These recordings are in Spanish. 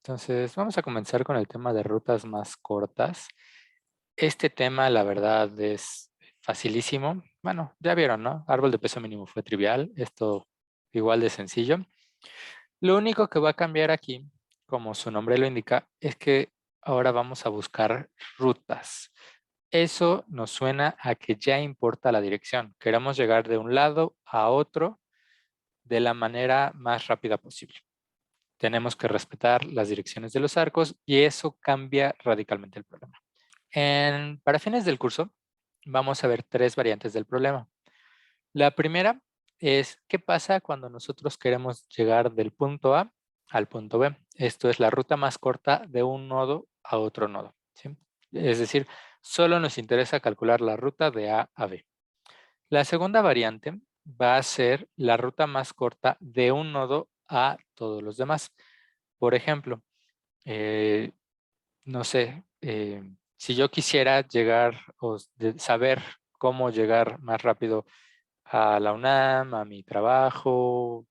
Entonces, vamos a comenzar con el tema de rutas más cortas. Este tema, la verdad, es facilísimo. Bueno, ya vieron, ¿no? Árbol de peso mínimo fue trivial. Esto igual de sencillo. Lo único que va a cambiar aquí, como su nombre lo indica, es que ahora vamos a buscar rutas. Eso nos suena a que ya importa la dirección. Queremos llegar de un lado a otro de la manera más rápida posible. Tenemos que respetar las direcciones de los arcos y eso cambia radicalmente el problema. Para fines del curso, vamos a ver tres variantes del problema. La primera es qué pasa cuando nosotros queremos llegar del punto A al punto B. Esto es la ruta más corta de un nodo a otro nodo, ¿sí? Es decir, solo nos interesa calcular la ruta de A a B. La segunda variante va a ser la ruta más corta de un nodo a todos los demás. Por ejemplo, eh, no sé, si yo quisiera llegar o saber cómo llegar más rápido a la UNAM, a mi trabajo,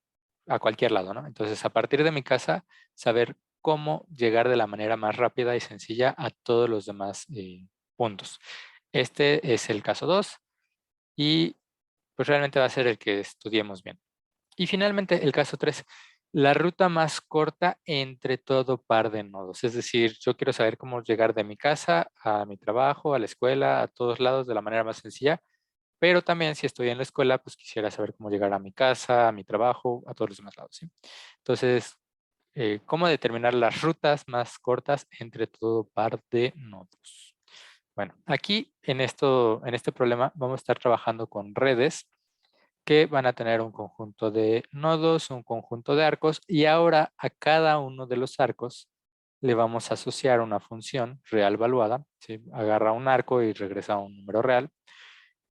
a cualquier lado, ¿no? Entonces, a partir de mi casa, saber cómo llegar de la manera más rápida y sencilla a todos los demás puntos. Este es el caso 2 y pues realmente va a ser el que estudiemos bien. Y finalmente, el caso 3, la ruta más corta entre todo par de nodos. Es decir, yo quiero saber cómo llegar de mi casa a mi trabajo, a la escuela, a todos lados de la manera más sencilla, pero también si estoy en la escuela, pues quisiera saber cómo llegar a mi casa, a mi trabajo, a todos los demás lados, ¿sí? Entonces, ¿cómo determinar las rutas más cortas entre todo par de nodos? Bueno, aquí en este problema vamos a estar trabajando con redes que van a tener un conjunto de nodos, un conjunto de arcos, y ahora a cada uno de los arcos le vamos a asociar una función real valuada, ¿sí? Agarra un arco y regresa a un número real,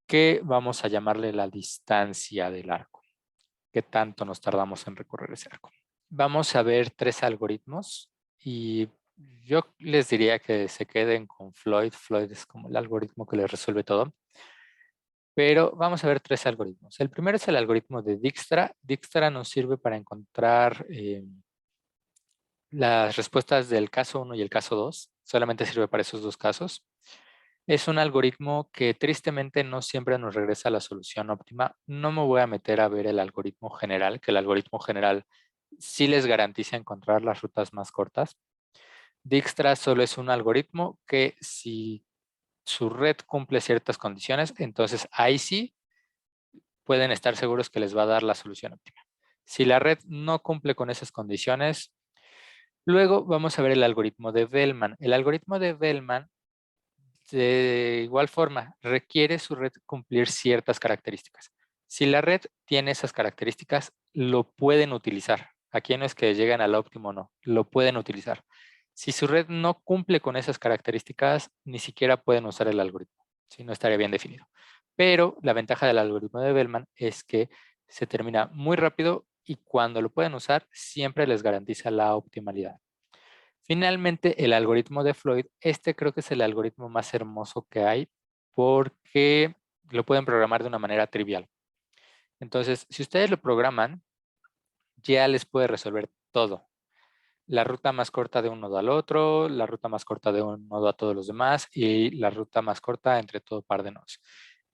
que vamos a llamarle la distancia del arco, qué tanto nos tardamos en recorrer ese arco. Vamos a ver tres algoritmos y yo les diría que se queden con Floyd. Floyd es como el algoritmo que les resuelve todo. Pero vamos a ver tres algoritmos. El primero es el algoritmo de Dijkstra. Dijkstra nos sirve para encontrar las respuestas del caso 1 y el caso 2. Solamente sirve para esos dos casos. Es un algoritmo que tristemente no siempre nos regresa a la solución óptima. No me voy a meter a ver el algoritmo general, que el algoritmo general sí les garantiza encontrar las rutas más cortas. Dijkstra solo es un algoritmo que si su red cumple ciertas condiciones, entonces ahí sí pueden estar seguros que les va a dar la solución óptima. Si la red no cumple con esas condiciones, luego vamos a ver el algoritmo de Bellman. El algoritmo de Bellman, de igual forma, requiere su red cumplir ciertas características. Si la red tiene esas características, lo pueden utilizar. Aquí no es que lleguen al óptimo, no, lo pueden utilizar. Si su red no cumple con esas características, ni siquiera pueden usar el algoritmo. ¿Sí? No estaría bien definido. Pero la ventaja del algoritmo de Bellman es que se termina muy rápido y cuando lo pueden usar, siempre les garantiza la optimalidad. Finalmente, el algoritmo de Floyd, este creo que es el algoritmo más hermoso que hay porque lo pueden programar de una manera trivial. Entonces, si ustedes lo programan, ya les puede resolver todo. La ruta más corta de un nodo al otro, la ruta más corta de un nodo a todos los demás y la ruta más corta entre todo par de nodos.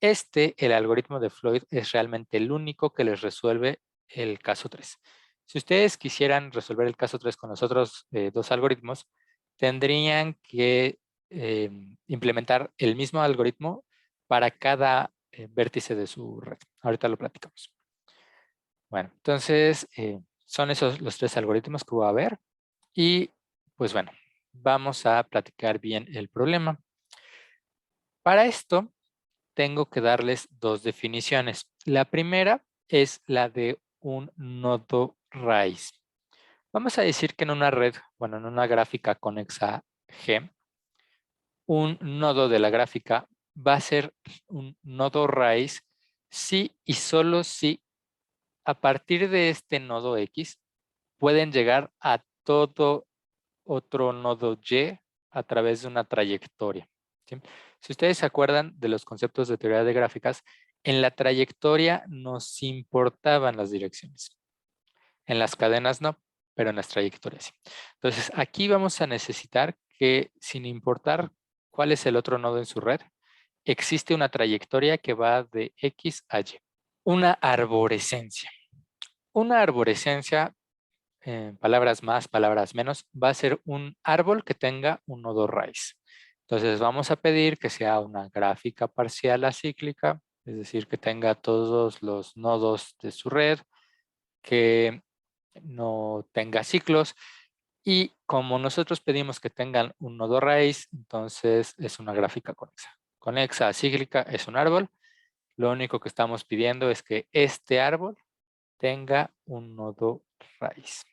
El algoritmo de Floyd, es realmente el único que les resuelve el caso 3. Si ustedes quisieran resolver el caso 3 con los otros dos algoritmos, tendrían que implementar el mismo algoritmo para cada vértice de su red. Ahorita lo platicamos. Bueno, entonces son esos los tres algoritmos que voy a ver. Y pues bueno, vamos a platicar bien el problema. Para esto, tengo que darles dos definiciones. La primera es la de un nodo raíz. Vamos a decir que en una red, bueno, en una gráfica conexa G, un nodo de la gráfica va a ser un nodo raíz si y solo si a partir de este nodo X pueden llegar a todo otro nodo Y a través de una trayectoria, ¿sí? Si ustedes se acuerdan de los conceptos de teoría de gráficas, en la trayectoria nos importaban las direcciones, en las cadenas no. pero en las trayectorias sí. Entonces, aquí vamos a necesitar que, sin importar cuál es el otro nodo en su red, existe una trayectoria que va de X a Y. Una arborescencia. Una arborescencia, palabras más, palabras menos, va a ser un árbol que tenga un nodo raíz. Entonces vamos a pedir que sea una gráfica parcial acíclica, es decir, que tenga todos los nodos de su red, que no tenga ciclos, y como nosotros pedimos que tengan un nodo raíz, entonces es una gráfica conexa. Conexa acíclica es un árbol. Lo único que estamos pidiendo es que este árbol tenga un nodo raíz.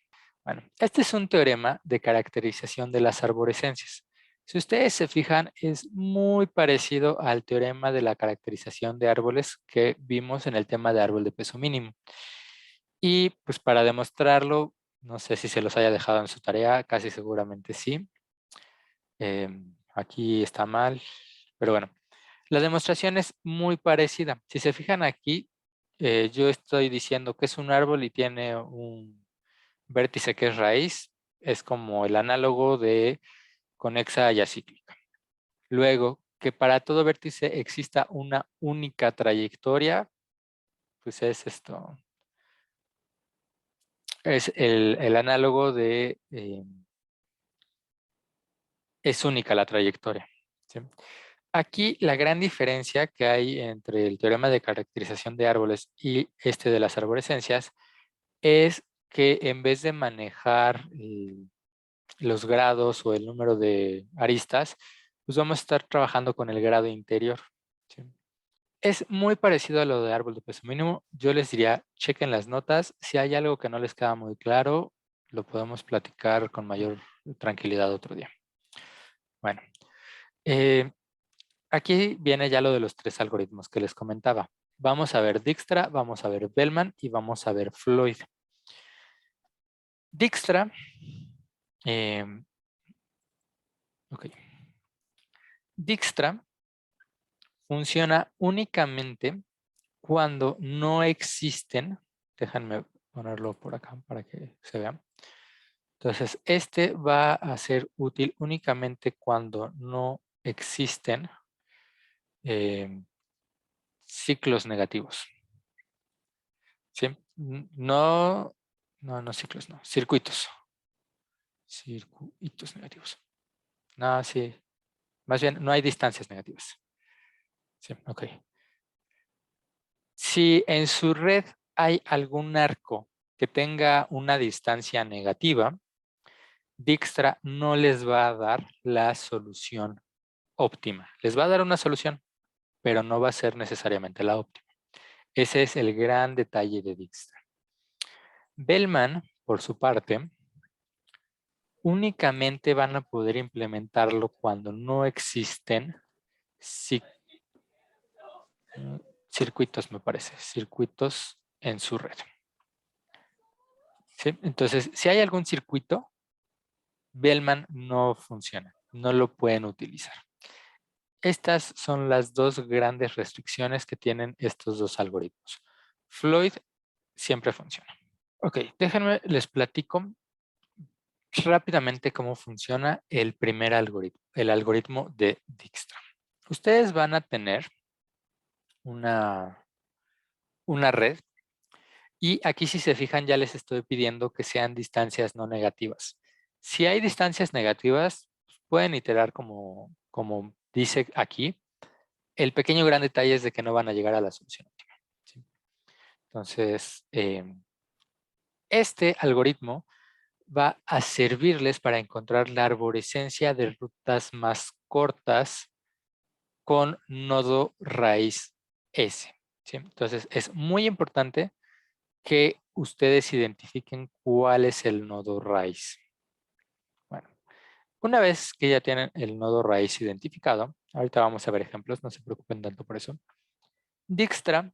Bueno, este es un teorema de caracterización de las arborescencias. Si ustedes se fijan, es muy parecido al teorema de la caracterización de árboles que vimos en el tema de árbol de peso mínimo. Y pues para demostrarlo, no sé si se los haya dejado en su tarea, casi seguramente sí. Aquí está mal, pero bueno. La demostración es muy parecida. Si se fijan aquí, yo estoy diciendo que es un árbol y tiene un vértice que es raíz. Es como el análogo de conexa y acíclica. Luego, que para todo vértice exista una única trayectoria, pues es esto. Es el análogo de es única la trayectoria. ¿Sí? Aquí la gran diferencia que hay entre el teorema de caracterización de árboles y este de las arborescencias es que en vez de manejar los grados o el número de aristas, pues vamos a estar trabajando con el grado interior. ¿Sí? Es muy parecido a lo de árbol de peso mínimo. Yo les diría, chequen las notas. Si hay algo que no les queda muy claro, lo podemos platicar con mayor tranquilidad otro día. Bueno, eh, aquí viene ya lo de los tres algoritmos que les comentaba. Vamos a ver Dijkstra, vamos a ver Bellman y vamos a ver Floyd. Dijkstra, ok. Dijkstra funciona únicamente cuando no existen, déjenme ponerlo por acá para que se vea. Entonces, este va a ser útil únicamente cuando no existen ciclos negativos. ¿Sí? No ciclos, no, circuitos. Circuitos negativos. No, sí. Más bien, no hay distancias negativas. Sí, ok. Si en su red hay algún arco que tenga una distancia negativa, Dijkstra no les va a dar la solución óptima. Les va a dar una solución, pero no va a ser necesariamente la óptima. Ese es el gran detalle de Dijkstra. Bellman, por su parte, únicamente van a poder implementarlo cuando no existen circuitos, me parece, circuitos en su red. ¿Sí? Entonces, si hay algún circuito, Bellman no funciona, no lo pueden utilizar. Estas son las dos grandes restricciones que tienen estos dos algoritmos. Floyd siempre funciona. Ok, déjenme, les platico rápidamente cómo funciona el primer algoritmo, el algoritmo de Dijkstra. Ustedes van a tener una red y aquí si se fijan ya les estoy pidiendo que sean distancias no negativas. Si hay distancias negativas, pueden iterar como dice aquí. El pequeño gran detalle es de que no van a llegar a la solución óptima. ¿Sí? Entonces, este algoritmo va a servirles para encontrar la arborescencia de rutas más cortas con nodo raíz S. ¿Sí? Entonces, es muy importante que ustedes identifiquen cuál es el nodo raíz. Bueno, una vez que ya tienen el nodo raíz identificado, ahorita vamos a ver ejemplos, no se preocupen tanto por eso. Dijkstra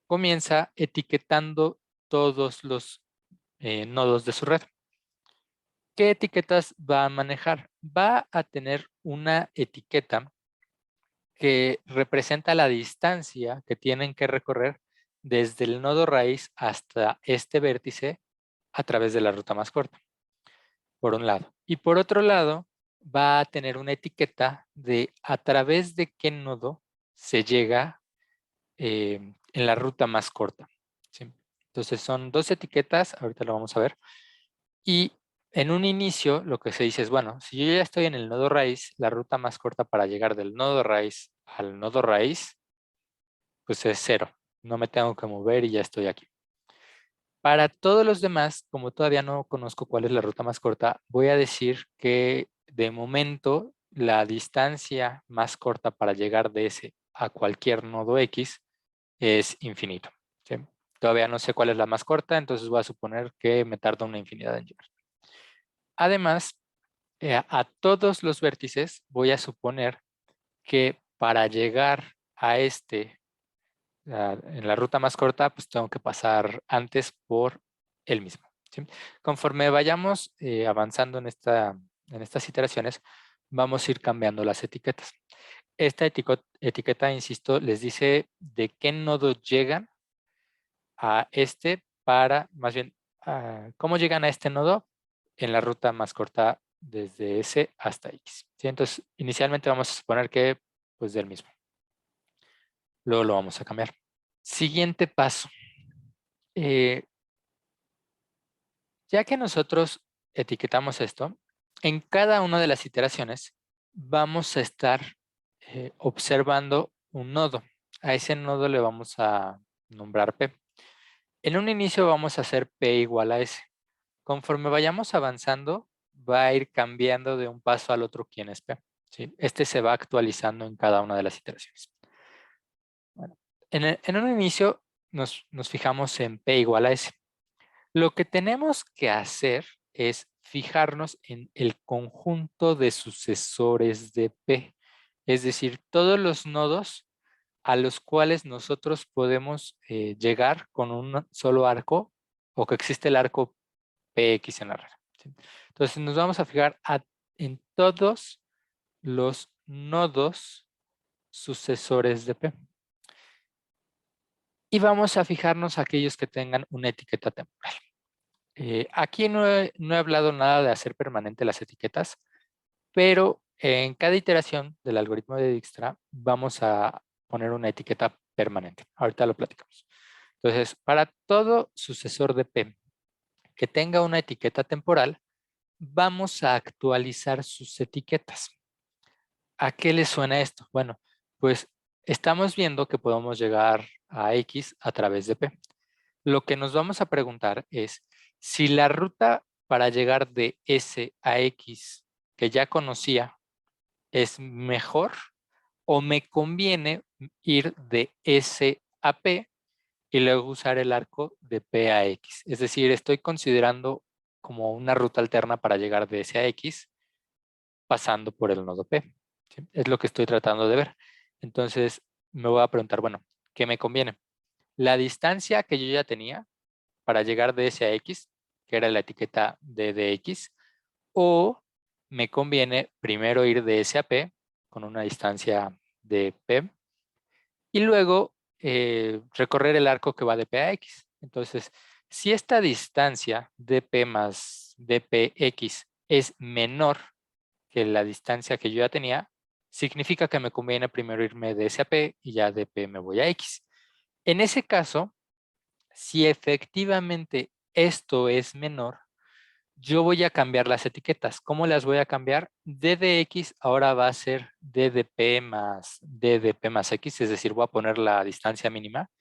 comienza etiquetando todos los nodos de su red. ¿Qué etiquetas va a manejar? Va a tener una etiqueta que representa la distancia que tienen que recorrer desde el nodo raíz hasta este vértice a través de la ruta más corta, por un lado. Y por otro lado, va a tener una etiqueta de a través de qué nodo se llega en la ruta más corta, ¿sí? Entonces son dos etiquetas, ahorita lo vamos a ver. Y en un inicio lo que se dice es, bueno, si yo ya estoy en el nodo raíz, la ruta más corta para llegar del nodo raíz al nodo raíz, pues es 0. No me tengo que mover y ya estoy aquí. Para todos los demás, como todavía no conozco cuál es la ruta más corta, voy a decir que de momento la distancia más corta para llegar de ese a cualquier nodo X es infinito, ¿sí? Todavía no sé cuál es la más corta, entonces voy a suponer que me tarda una infinidad en llegar. Además, a todos los vértices voy a suponer que para llegar a en la ruta más corta, pues tengo que pasar antes por el mismo, ¿sí? Conforme vayamos avanzando en estas iteraciones, vamos a ir cambiando las etiquetas. Esta etiqueta, insisto, les dice de qué nodo llegan a más bien, cómo llegan a este nodo en la ruta más corta desde S hasta X, ¿sí? Entonces, inicialmente vamos a suponer que, pues, del mismo. Luego lo vamos a cambiar. Siguiente paso. Eh, ya que nosotros etiquetamos esto, en cada una de las iteraciones vamos a estar observando un nodo. A ese nodo le vamos a nombrar P. En un inicio vamos a hacer P igual a S. Conforme vayamos avanzando, va a ir cambiando de un paso al otro quién es P, ¿sí? Este se va actualizando en cada una de las iteraciones. Bueno, en un inicio nos fijamos en P igual a S. Lo que tenemos que hacer es fijarnos en el conjunto de sucesores de P, es decir, todos los nodos a los cuales nosotros podemos llegar con un solo arco o que existe el arco PX en la red, ¿sí? Entonces nos vamos a fijar en todos los nodos sucesores de P. Y vamos a fijarnos aquellos que tengan una etiqueta temporal. Aquí no he hablado nada de hacer permanente las etiquetas, pero en cada iteración del algoritmo de Dijkstra vamos a poner una etiqueta permanente. Ahorita lo platicamos. Entonces, para todo sucesor de P que tenga una etiqueta temporal, vamos a actualizar sus etiquetas. ¿A qué le suena esto? Bueno, pues estamos viendo que podemos llegar a X a través de P. Lo que nos vamos a preguntar es si la ruta para llegar de S a X que ya conocía es mejor o me conviene ir de S a P y luego usar el arco de P a X. Es decir, estoy considerando como una ruta alterna para llegar de S a X pasando por el nodo P, ¿sí? Es lo que estoy tratando de ver. Entonces me voy a preguntar, bueno, ¿qué me conviene? La distancia que yo ya tenía para llegar de S a X, que era la etiqueta de DX, o me conviene primero ir de S a P con una distancia de P y luego recorrer el arco que va de P a X. Entonces, si esta distancia dP más dpx es menor que la distancia que yo ya tenía, significa que me conviene primero irme de S a P y ya de P me voy a X. En ese caso, si efectivamente esto es menor, yo voy a cambiar las etiquetas. ¿Cómo las voy a cambiar? D de X ahora va a ser D de P más D de P más X, es decir, voy a poner la distancia mínima.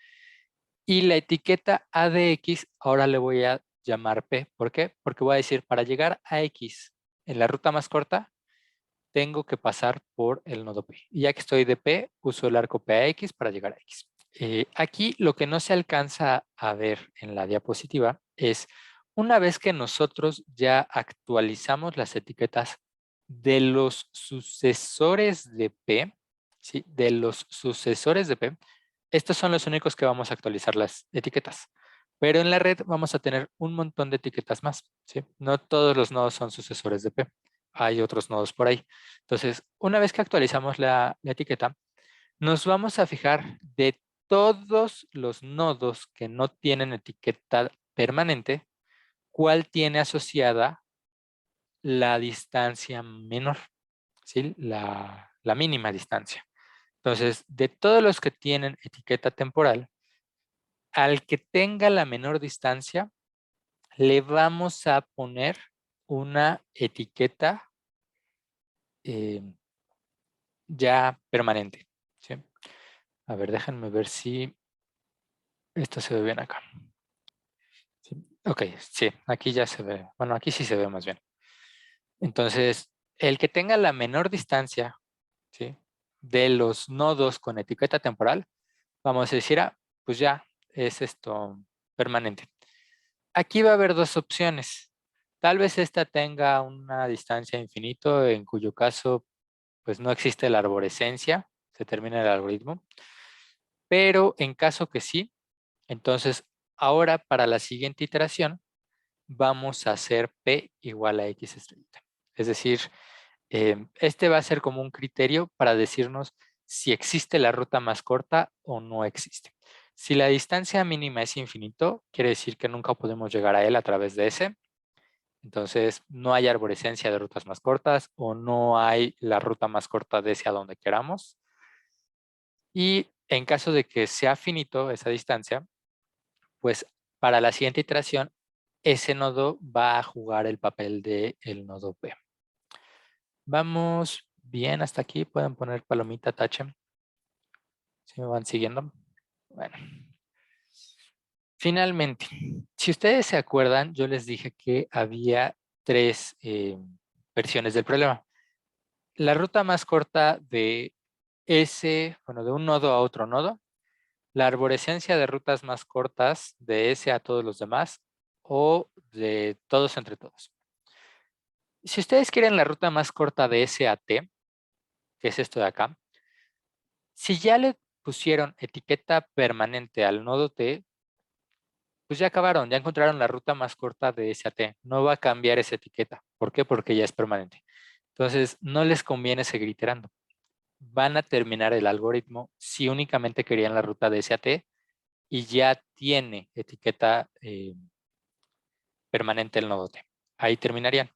Y la etiqueta A de X ahora le voy a llamar P. ¿Por qué? Porque voy a decir, para llegar a X en la ruta más corta, tengo que pasar por el nodo P. Y ya que estoy de P, uso el arco P a X para llegar a X. Aquí lo que no se alcanza a ver en la diapositiva es una vez que nosotros ya actualizamos las etiquetas de los sucesores de P, ¿sí? De los sucesores de P, estos son los únicos que vamos a actualizar las etiquetas. Pero en la red vamos a tener un montón de etiquetas más, ¿sí? No todos los nodos son sucesores de P. Hay otros nodos por ahí. Entonces, una vez que actualizamos la etiqueta, nos vamos a fijar de todos los nodos que no tienen etiqueta permanente, ¿cuál tiene asociada la distancia menor? ¿Sí? La mínima distancia. Entonces, de todos los que tienen etiqueta temporal, al que tenga la menor distancia, le vamos a poner una etiqueta eh, ya permanente. ¿Sí? A ver, déjenme ver si esto se ve bien acá. ¿Sí? Ok, sí, aquí ya se ve. Bueno, aquí sí se ve más bien. Entonces, el que tenga la menor distancia, ¿sí?, de los nodos con etiqueta temporal, vamos a decir, pues ya es esto permanente. Aquí va a haber dos opciones. Tal vez esta tenga una distancia infinito, en cuyo caso pues no existe la arborescencia, se termina el algoritmo. Pero en caso que sí, entonces ahora para la siguiente iteración vamos a hacer P igual a X estrellita. Es decir, este va a ser como un criterio para decirnos si existe la ruta más corta o no existe. Si la distancia mínima es infinito, quiere decir que nunca podemos llegar a él a través de ese. Entonces, no hay arborescencia de rutas más cortas o no hay la ruta más corta de ese a donde queramos. Y en caso de que sea finito esa distancia, pues para la siguiente iteración, ese nodo va a jugar el papel del nodo P. Vamos bien hasta aquí. Pueden poner palomita, tache. Si me van siguiendo. Bueno. Finalmente, si ustedes se acuerdan, yo les dije que había tres versiones del problema. La ruta más corta de de un nodo a otro nodo, la arborescencia de rutas más cortas de ese a todos los demás, o de todos entre todos. Si ustedes quieren la ruta más corta de S a T, que es esto de acá, si ya le pusieron etiqueta permanente al nodo T, pues ya acabaron, ya encontraron la ruta más corta de S a T. No va a cambiar esa etiqueta. ¿Por qué? Porque ya es permanente. Entonces, no les conviene seguir iterando. Van a terminar el algoritmo si únicamente querían la ruta de S a T y ya tiene etiqueta permanente el nodo T. Ahí terminarían.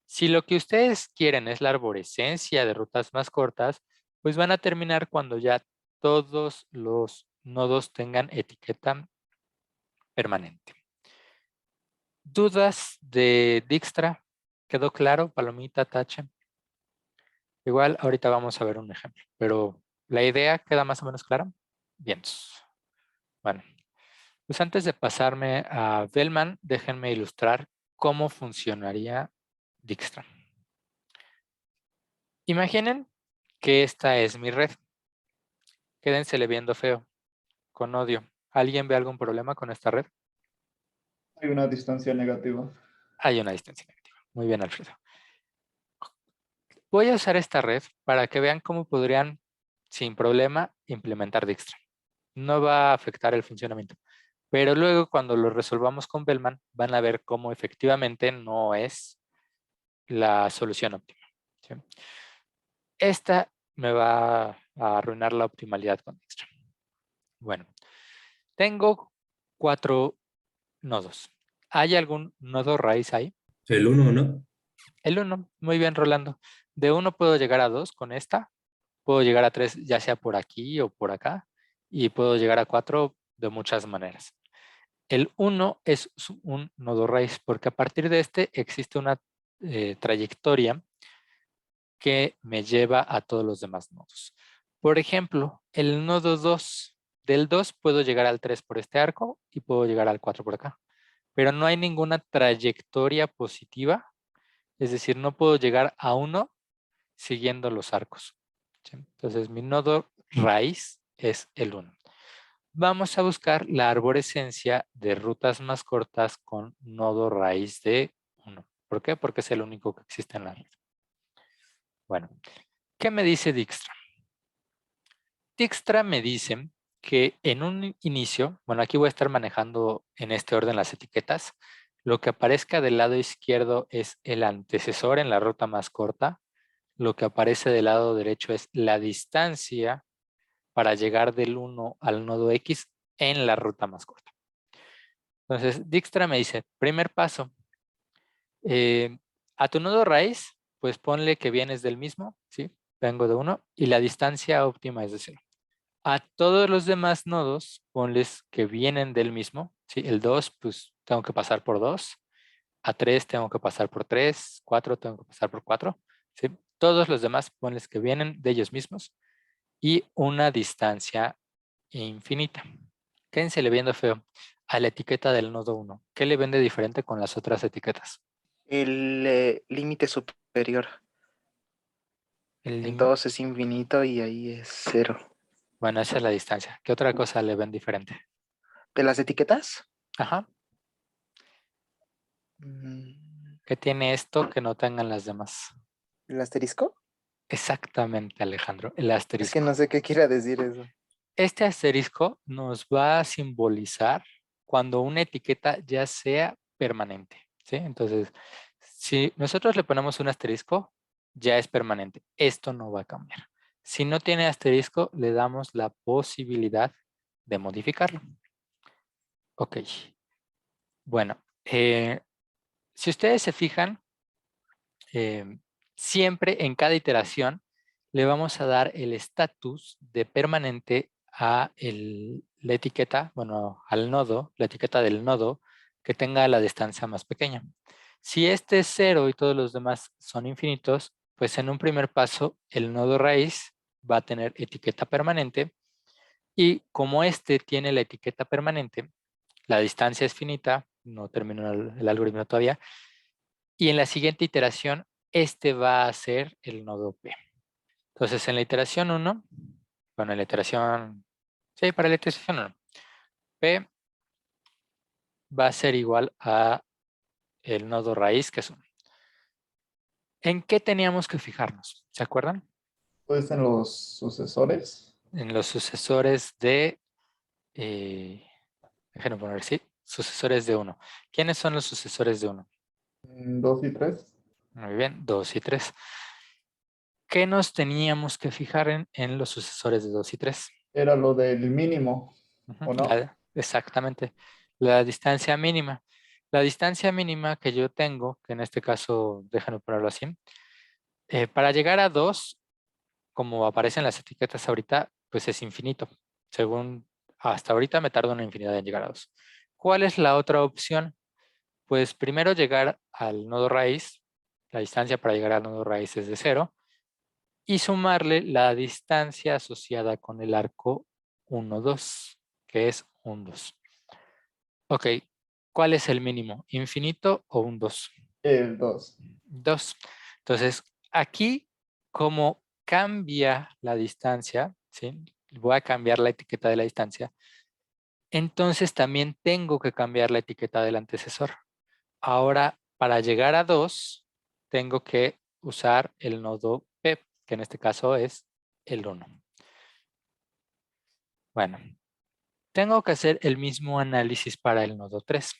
Si lo que ustedes quieren es la arborescencia de rutas más cortas, pues van a terminar cuando ya todos los nodos tengan etiqueta permanente. ¿Dudas de Dijkstra? ¿Quedó claro? Palomita, tache. Igual ahorita vamos a ver un ejemplo, pero la idea queda más o menos clara. Bien. Bueno, pues antes de pasarme a Bellman, déjenme ilustrar cómo funcionaría Dijkstra. Imaginen que esta es mi red. Quédensele viendo feo, con odio. ¿Alguien ve algún problema con esta red? Hay una distancia negativa. Hay una distancia negativa. Muy bien, Alfredo. Voy a usar esta red para que vean cómo podrían, sin problema, implementar Dijkstra. No va a afectar el funcionamiento. Pero luego, cuando lo resolvamos con Bellman, van a ver cómo efectivamente no es la solución óptima. ¿Sí? Esta me va a arruinar la optimalidad con Dijkstra. Bueno, tengo 4 nodos. ¿Hay algún nodo raíz ahí? El uno, ¿no? El 1. Muy bien, Rolando. De 1 puedo llegar a 2 con esta. Puedo llegar a 3 ya sea por aquí o por acá. Y puedo llegar a 4 de muchas maneras. El 1 es un nodo raíz porque a partir de este existe una trayectoria que me lleva a todos los demás nodos. Por ejemplo, el nodo 2. Del 2 puedo llegar al 3 por este arco y puedo llegar al 4 por acá. Pero no hay ninguna trayectoria positiva. Es decir, no puedo llegar a 1 siguiendo los arcos. ¿Sí? Entonces, mi nodo raíz es el 1. Vamos a buscar la arborescencia de rutas más cortas con nodo raíz de 1. ¿Por qué? Porque es el único que existe en la red. Bueno, ¿qué me dice Dijkstra? Dijkstra me dice que en un inicio, bueno, aquí voy a estar manejando en este orden las etiquetas. Lo que aparezca del lado izquierdo es el antecesor en la ruta más corta. Lo que aparece del lado derecho es la distancia para llegar del 1 al nodo X en la ruta más corta. Entonces, Dijkstra me dice, primer paso, A tu nodo raíz, pues ponle que vienes del mismo, ¿sí? Vengo de 1 y la distancia óptima es de 0. A todos los demás nodos, ponles que vienen del mismo, ¿sí? El 2, pues tengo que pasar por 2. A 3 tengo que pasar por 3. 4 tengo que pasar por 4. ¿Sí? Todos los demás, ponles que vienen de ellos mismos. Y una distancia infinita. Quédense le viendo feo a la etiqueta del nodo 1. ¿Qué le vende diferente con las otras etiquetas? El límite superior. El En límite. todos es infinito y ahí es 0. Bueno, esa es la distancia. ¿Qué otra cosa le ven diferente? ¿De las etiquetas? Ajá. Mm, ¿Qué tiene esto que no tengan las demás? ¿El asterisco? Exactamente, Alejandro, el Es que asterisco. no sé qué quiera decir eso. Este asterisco nos va a simbolizar cuando una etiqueta ya sea permanente, ¿sí? Entonces, si nosotros le ponemos un asterisco, ya es permanente. Esto no va a cambiar. Si no tiene asterisco, le damos la posibilidad de modificarlo. Ok. Bueno, si ustedes se fijan, eh, siempre en cada iteración le vamos a dar el estatus de permanente a la etiqueta, bueno, al nodo, la etiqueta del nodo que tenga la distancia más pequeña. Si este es 0 y todos los demás son infinitos, pues en un primer paso el nodo raíz va a tener etiqueta permanente y como este tiene la etiqueta permanente, la distancia es finita, no terminó el algoritmo todavía, y en la siguiente iteración, este va a ser el nodo P. Entonces, en la iteración 1, bueno, en la iteración, sí, para la iteración 1, P va a ser igual a el nodo raíz, que es 1. ¿En qué teníamos que fijarnos? ¿Se acuerdan? Pues en los sucesores. En los sucesores de, déjenme poner, sí, sucesores de 1. ¿Quiénes son los sucesores de 1? 2 y 3. Muy bien, 2 y 3. ¿Qué nos teníamos que fijar en los sucesores de 2 y 3? Era lo del mínimo, Ujú, ¿o no? exactamente, la distancia mínima. La distancia mínima que yo tengo, que en este caso, déjenme ponerlo así, para llegar a 2, como aparecen las etiquetas ahorita, pues es infinito. Según hasta ahorita me tardo una infinidad en llegar a 2. ¿Cuál es la otra opción? Pues primero llegar al nodo raíz, la distancia para llegar al nodo raíz es de 0, y sumarle la distancia asociada con el arco 1, 2, que es un 2. Ok, ¿cuál es el mínimo? ¿Infinito o un 2? El 2. 2. Entonces, aquí, como cambia la distancia, ¿sí? Voy a cambiar la etiqueta de la distancia. Entonces, también tengo que cambiar la etiqueta del antecesor. Ahora, para llegar a 2, tengo que usar el nodo P, que en este caso es el 1. Bueno, tengo que hacer el mismo análisis para el nodo 3.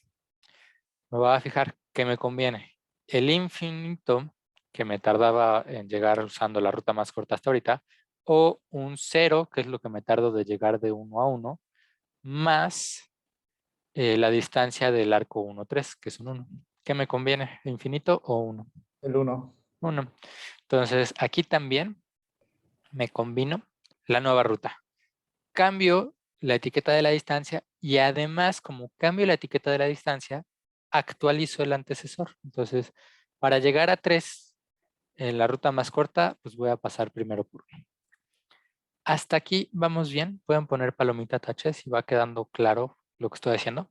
Me voy a fijar qué me conviene. El infinito, que me tardaba en llegar usando la ruta más corta hasta ahorita, o un 0, que es lo que me tardo de llegar de 1 a 1, más la distancia del arco 1, 3, que es un 1. ¿Qué me conviene? ¿Infinito o 1? El 1. 1. Entonces, aquí también me combino la nueva ruta. Cambio la etiqueta de la distancia y además, como cambio la etiqueta de la distancia, actualizo el antecesor. Entonces, para llegar a 3 en la ruta más corta, pues voy a pasar primero por 1. Hasta aquí vamos bien. Pueden poner palomita taches si va quedando claro lo que estoy haciendo.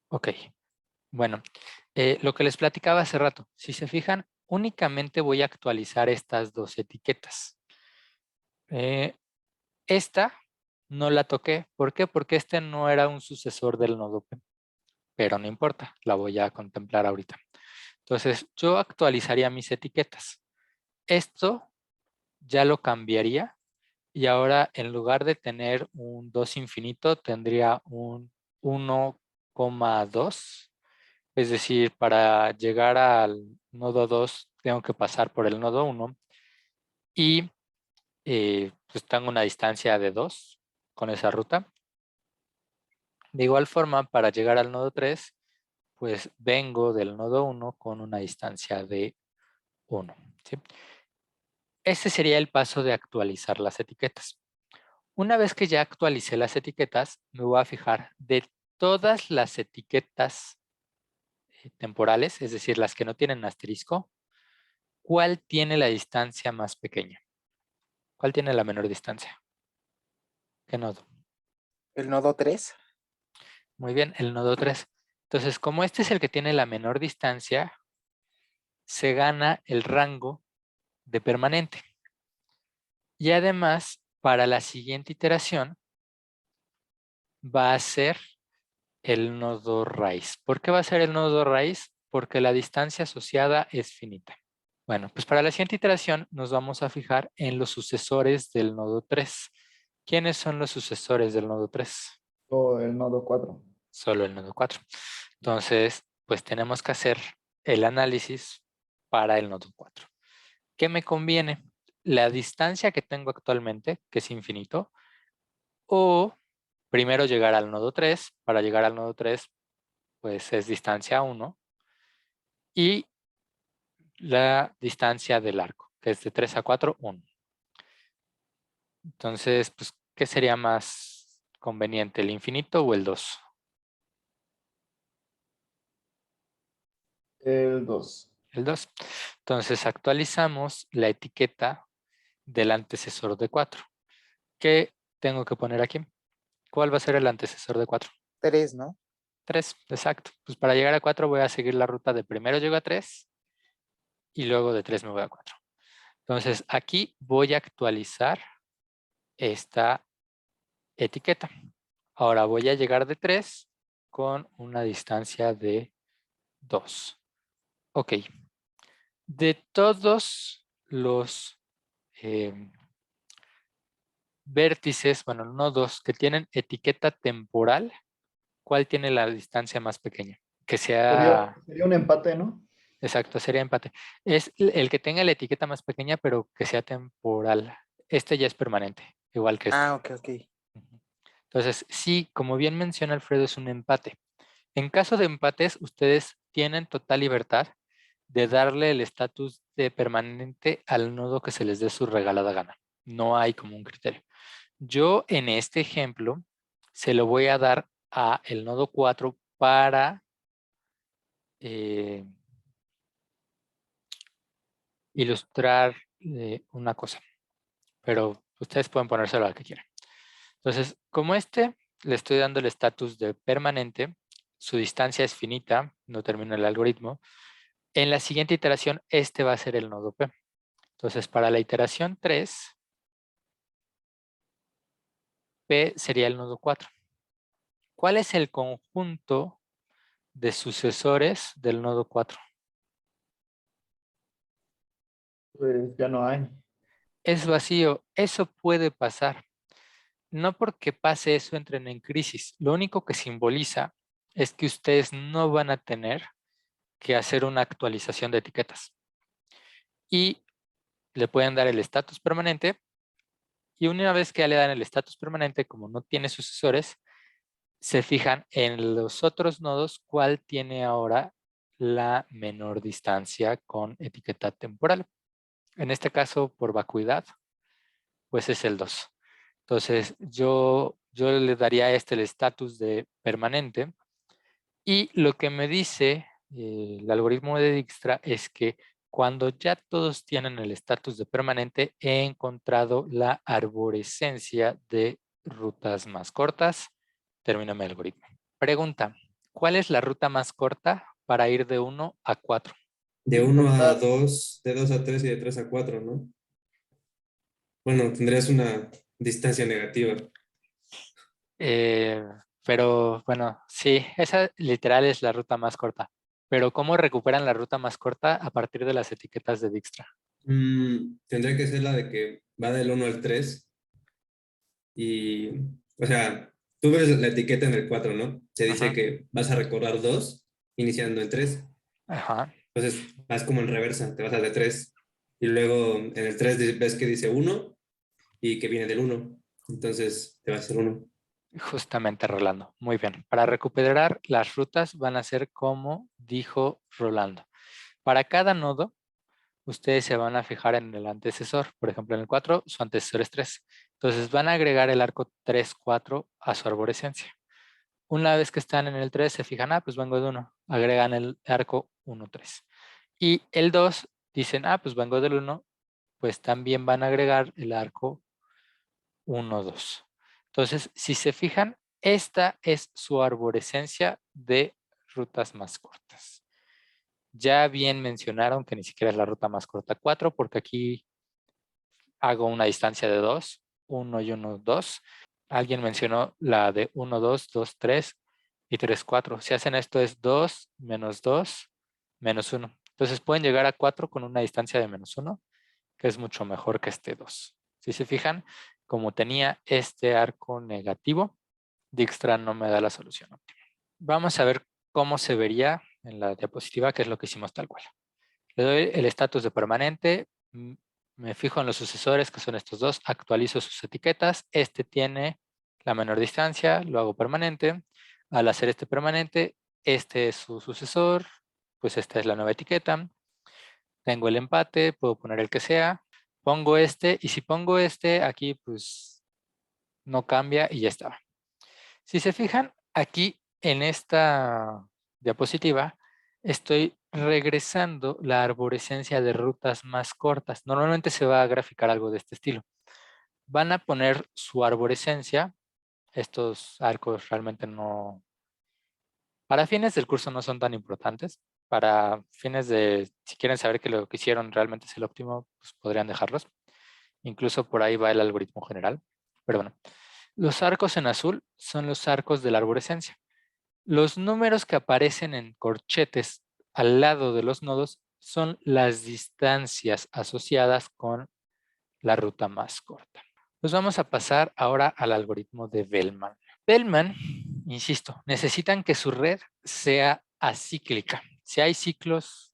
Ok, bueno, lo que les platicaba hace rato. Si se fijan, únicamente voy a actualizar estas dos etiquetas. Esta no la toqué. ¿Por qué? Porque este no era un sucesor del nodo P. Pero no importa, la voy a contemplar ahorita. Entonces, yo actualizaría mis etiquetas. Esto ya lo cambiaría y ahora en lugar de tener un 2 infinito, tendría un 1,2. Es decir, para llegar al nodo 2 tengo que pasar por el nodo 1 y pues tengo una distancia de 2 con esa ruta. De igual forma, para llegar al nodo 3, pues vengo del nodo 1 con una distancia de 1. ¿Sí? Este sería el paso de actualizar las etiquetas. Una vez que ya actualicé las etiquetas, me voy a fijar de todas las etiquetas temporales, es decir, las que no tienen asterisco, ¿cuál tiene la distancia más pequeña? ¿Cuál tiene la menor distancia? ¿Qué nodo? El nodo 3. Muy bien, el nodo 3. Entonces, como este es el que tiene la menor distancia, se gana el rango de permanente. Y además, para la siguiente iteración, va a ser el nodo raíz. ¿Por qué va a ser el nodo raíz? Porque la distancia asociada es finita. Bueno, pues para la siguiente iteración nos vamos a fijar en los sucesores del nodo 3. ¿Quiénes son los sucesores del nodo 3? O el nodo 4. Solo el nodo 4. Entonces, pues tenemos que hacer el análisis para el nodo 4. ¿Qué me conviene? La distancia que tengo actualmente, que es infinito, o primero llegar al nodo 3. Para llegar al nodo 3, pues es distancia 1. Y la distancia del arco, que es de 3 a 4, 1. Entonces, pues, ¿qué sería más conveniente, el infinito o el 2? El 2. El 2. Entonces, actualizamos la etiqueta del antecesor de 4. ¿Qué tengo que poner aquí? ¿Cuál va a ser el antecesor de 4? 3, ¿no? 3, exacto. Pues para llegar a 4 voy a seguir la ruta de primero llego a 3 y luego de 3 me voy a 4. Entonces, aquí voy a actualizar esta etiqueta. Ahora voy a llegar de 3 con una distancia de 2. Ok. De todos los vértices, bueno, nodos que tienen etiqueta temporal, ¿cuál tiene la distancia más pequeña? Que Sería, sea, sería un empate, ¿no? exacto, sería empate. Es el que tenga la etiqueta más pequeña, pero que sea temporal. Este ya es permanente, igual que este. Ah, ok, ok. Ujú. Entonces, sí, como bien menciona Alfredo, es un empate. En caso de empates, ustedes tienen total libertad de darle el estatus de permanente al nodo que se les dé su regalada gana. No hay como un criterio. Yo en este ejemplo se lo voy a dar a el nodo 4 para ilustrar una cosa, pero ustedes pueden ponérselo al que quieran. Entonces, como este le estoy dando el estatus de permanente, su distancia es finita, no termina el algoritmo. En la siguiente iteración, este va a ser el nodo P. Entonces, para la iteración 3, P sería el nodo 4. ¿Cuál es el conjunto de sucesores del nodo 4? Pues ya no hay. Es vacío. Eso puede pasar. No porque pase eso entren en crisis. Lo único que simboliza es que ustedes no van a tener que hacer una actualización de etiquetas. Y le pueden dar el estatus permanente. Y una vez que ya le dan el estatus permanente, como no tiene sucesores, se fijan en los otros nodos cuál tiene ahora la menor distancia con etiqueta temporal. En este caso, por vacuidad, pues es el 2. Entonces, yo le daría a este el estatus de permanente. Y lo que me dice el algoritmo de Dijkstra es que cuando ya todos tienen el estatus de permanente, he encontrado la arborescencia de rutas más cortas. Termino mi algoritmo. Pregunta, ¿cuál es la ruta más corta para ir de 1 a 4? De 1 a Total, 2, de 2 a 3 y de 3 a 4, ¿no? Bueno, tendrías una distancia negativa. Eh, pero bueno, sí, esa literal es la ruta más corta. Pero ¿cómo recuperan la ruta más corta a partir de las etiquetas de Dijkstra? Tendría que ser la de que va del 1 al 3 y, o sea, tú ves la etiqueta en el 4, ¿no? Te dice Ajá, que vas a recorrer 2 iniciando en 3. ajá. Entonces vas como en reversa, te vas a de 3 y luego en el 3 ves que dice 1 y que viene del 1. Entonces te vas a hacer 1. Justamente, Rolando. Muy bien. Para recuperar las rutas van a ser como dijo Rolando. Para cada nodo, ustedes se van a fijar en el antecesor. Por ejemplo, en el 4, su antecesor es 3. Entonces van a agregar el arco 3, 4 a su arborescencia. Una vez que están en el 3, se fijan, pues vengo de 1. Agregan el arco 1, 3. Y el 2, dicen, pues vengo del 1, pues también van a agregar el arco 1, 2. Entonces, si se fijan, esta es su arborescencia de rutas más cortas. Ya bien mencionaron que ni siquiera es la ruta más corta 4, porque aquí hago una distancia de 2, 1 y 1, 2. Alguien mencionó la de 1, 2, 2, 3 y 3, 4. Si hacen esto es 2, menos 2, menos 1. Entonces pueden llegar a 4 con una distancia de menos 1, que es mucho mejor que este 2. Si se fijan, como tenía este arco negativo, Dijkstra no me da la solución óptima. Vamos a ver cómo se vería en la diapositiva, que es lo que hicimos tal cual. Le doy el estatus de permanente, me fijo en los sucesores, que son estos dos, actualizo sus etiquetas. Este tiene la menor distancia, lo hago permanente. Al hacer este permanente, este es su sucesor, pues esta es la nueva etiqueta. Tengo el empate, puedo poner el que sea. Pongo este, y si pongo este, aquí pues no cambia y ya está. Si se fijan, aquí en esta diapositiva estoy regresando la arborescencia de rutas más cortas. Normalmente se va a graficar algo de este estilo. Van a poner su arborescencia. Estos arcos realmente no... Para fines del curso no son tan importantes. Para fines de, si quieren saber que lo que hicieron realmente es el óptimo, pues podrían dejarlos. Incluso por ahí va el algoritmo general. Pero bueno, los arcos en azul son los arcos de la arborescencia. Los números que aparecen en corchetes al lado de los nodos son las distancias asociadas con la ruta más corta. Pues vamos a pasar ahora al algoritmo de Bellman. Bellman, insisto, necesitan que su red sea acíclica. Si hay ciclos,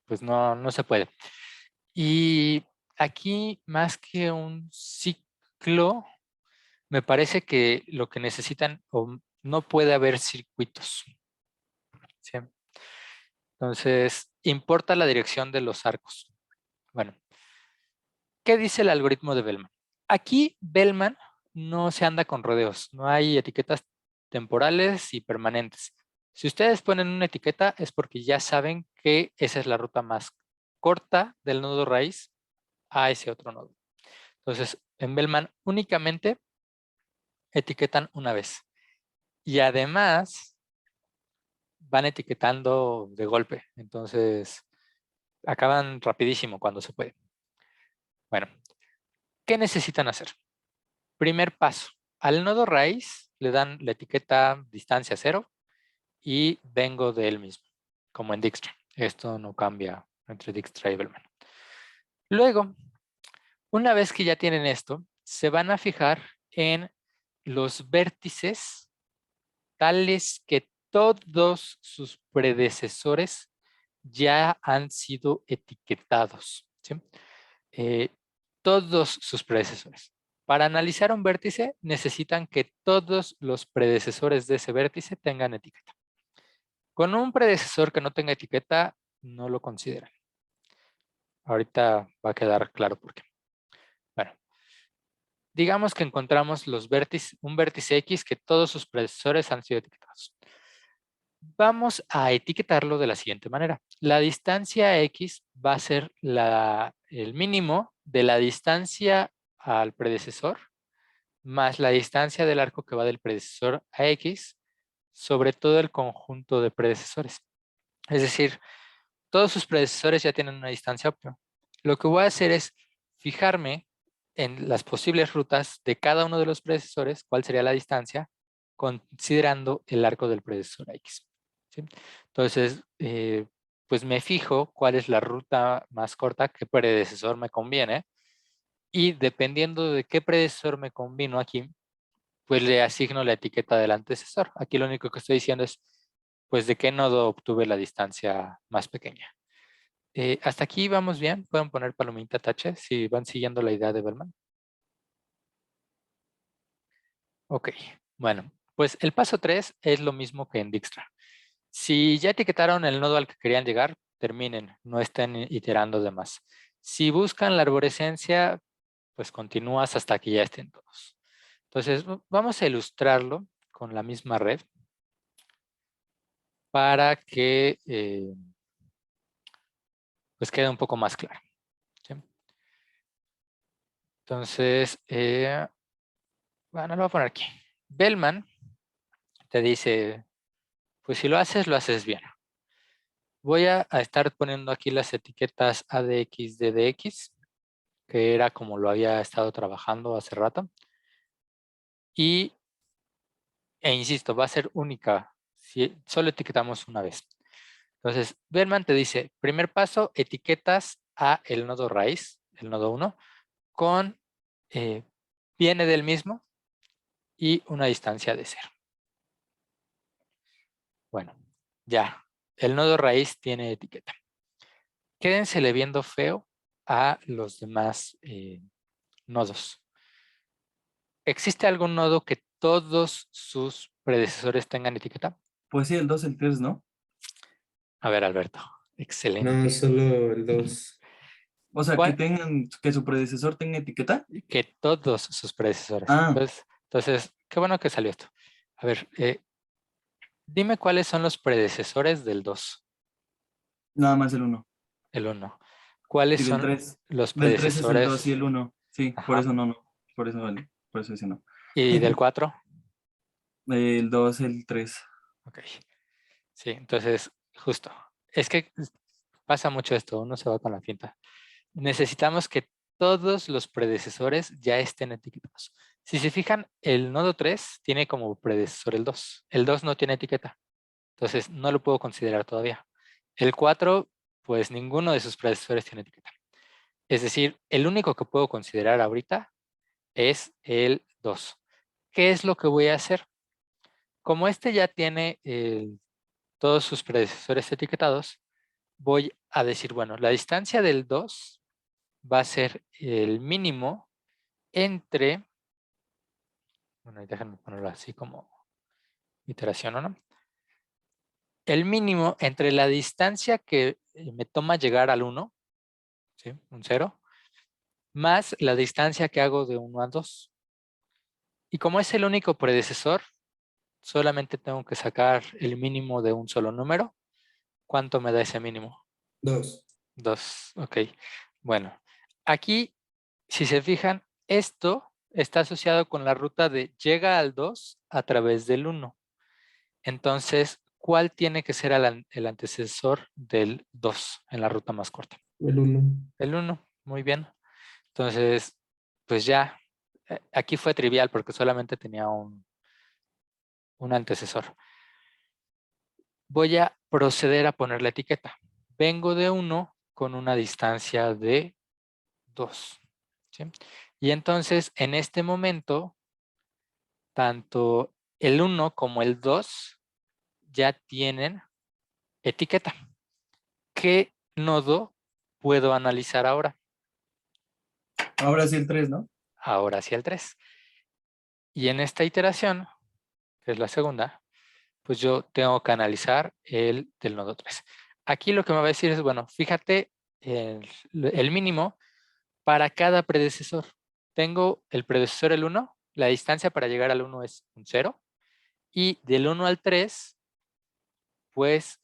pues no se puede. Y aquí, más que un ciclo, me parece que lo que necesitan, o no puede haber circuitos. ¿Sí? Entonces, importa la dirección de los arcos. Bueno, ¿qué dice el algoritmo de Bellman? Aquí Bellman no se anda con rodeos. No hay etiquetas temporales y permanentes. Si ustedes ponen una etiqueta es porque ya saben que esa es la ruta más corta del nodo raíz a ese otro nodo. Entonces, en Bellman únicamente etiquetan una vez. Y además van etiquetando de golpe. Entonces, acaban rapidísimo cuando se puede. Bueno, ¿qué necesitan hacer? Primer paso. Al nodo raíz le dan la etiqueta distancia 0 y vengo de él mismo, como en Dijkstra. Esto no cambia entre Dijkstra y Bellman. Luego, una vez que ya tienen esto, se van a fijar en los vértices tales que todos sus predecesores ya han sido etiquetados. ¿Sí? Todos sus predecesores. Para analizar un vértice necesitan que todos los predecesores de ese vértice tengan etiqueta. Con un predecesor que no tenga etiqueta, no lo consideran. Ahorita va a quedar claro por qué. Bueno, digamos que encontramos un vértice X que todos sus predecesores han sido etiquetados. Vamos a etiquetarlo de la siguiente manera. La distancia X va a ser el mínimo de la distancia al predecesor más la distancia del arco que va del predecesor a X sobre todo el conjunto de predecesores. Es decir, todos sus predecesores ya tienen una distancia óptima. Lo que voy a hacer es fijarme en las posibles rutas de cada uno de los predecesores, cuál sería la distancia, considerando el arco del predecesor X. ¿Sí? Entonces, pues me fijo cuál es la ruta más corta, qué predecesor me conviene, y dependiendo de qué predecesor me combino aquí, pues le asigno la etiqueta del antecesor. Aquí lo único que estoy diciendo es, pues, de qué nodo obtuve la distancia más pequeña. Hasta aquí vamos bien. Pueden poner palomita tache si van siguiendo la idea de Bellman. Ok, bueno, pues el paso 3 es lo mismo que en Dijkstra. Si ya etiquetaron el nodo al que querían llegar, terminen, no estén iterando de más. Si buscan la arborescencia, pues continúas hasta que ya estén todos. Entonces, vamos a ilustrarlo con la misma red para que pues quede un poco más claro. ¿Sí? Entonces, bueno, lo voy a poner aquí. Bellman te dice, pues si lo haces bien. Voy a estar poniendo aquí las etiquetas ADX, DDX, que era como lo había estado trabajando hace rato. E insisto, va a ser única si solo etiquetamos una vez. Entonces, Bellman te dice, primer paso, etiquetas a el nodo raíz, el nodo 1, con viene del mismo y una distancia de 0. Bueno, ya, el nodo raíz tiene etiqueta. Quédensele viendo feo a los demás nodos. ¿Existe algún nodo que todos sus predecesores tengan etiqueta? Pues sí, el 2, el 3, ¿no? A ver, Alberto. No, Excelente. solo el 2. O sea, ¿Cuál? que su predecesor tenga etiqueta. Que todos sus predecesores. Ah, Entonces, qué bueno que salió esto. A ver, dime cuáles son los predecesores del 2, nada más el 1. el 1. ¿Cuáles Y del son 3. los Del 3 es el 2 predecesores? y el 1. Sí, por Ajá. eso no. Por eso ese no. ¿Y del 4? El 2, el 3. Ok. Sí, entonces, justo. Es que pasa mucho esto, uno se va con la finta. Necesitamos que todos los predecesores ya estén etiquetados. Si se fijan, el nodo 3 tiene como predecesor el 2. El 2 no tiene etiqueta. Entonces, no lo puedo considerar todavía. El 4, pues ninguno de sus predecesores tiene etiqueta. Es decir, el único que puedo considerar ahorita es el 2. ¿Qué es lo que voy a hacer? Como este ya tiene todos sus predecesores etiquetados, voy a decir, bueno, la distancia del 2 va a ser el mínimo entre, bueno, déjenme ponerlo así como iteración, ¿no? El mínimo entre la distancia que me toma llegar al 1, ¿sí? Un 0, más la distancia que hago de 1 a 2. Y como es el único predecesor, solamente tengo que sacar el mínimo de un solo número. ¿Cuánto me da ese mínimo? 2. 2, ok. Bueno, aquí, si se fijan, esto está asociado con la ruta de llega al 2 a través del 1. Entonces, ¿cuál tiene que ser el antecesor del 2 en la ruta más corta? El 1. El 1, muy bien. Entonces, pues ya, aquí fue trivial porque solamente tenía un antecesor. Voy a proceder a poner la etiqueta. Vengo de 1 con una distancia de 2. ¿Sí? Y entonces, en este momento, tanto el 1 como el 2 ya tienen etiqueta. ¿Qué nodo puedo analizar ahora? Ahora sí el 3, ¿no? Ahora sí el 3. Y en esta iteración, que es la segunda, pues yo tengo que analizar el del nodo 3. Aquí lo que me va a decir es, bueno, fíjate el mínimo para cada predecesor. Tengo el predecesor el 1, la distancia para llegar al 1 es un 0, y del 1 al 3, pues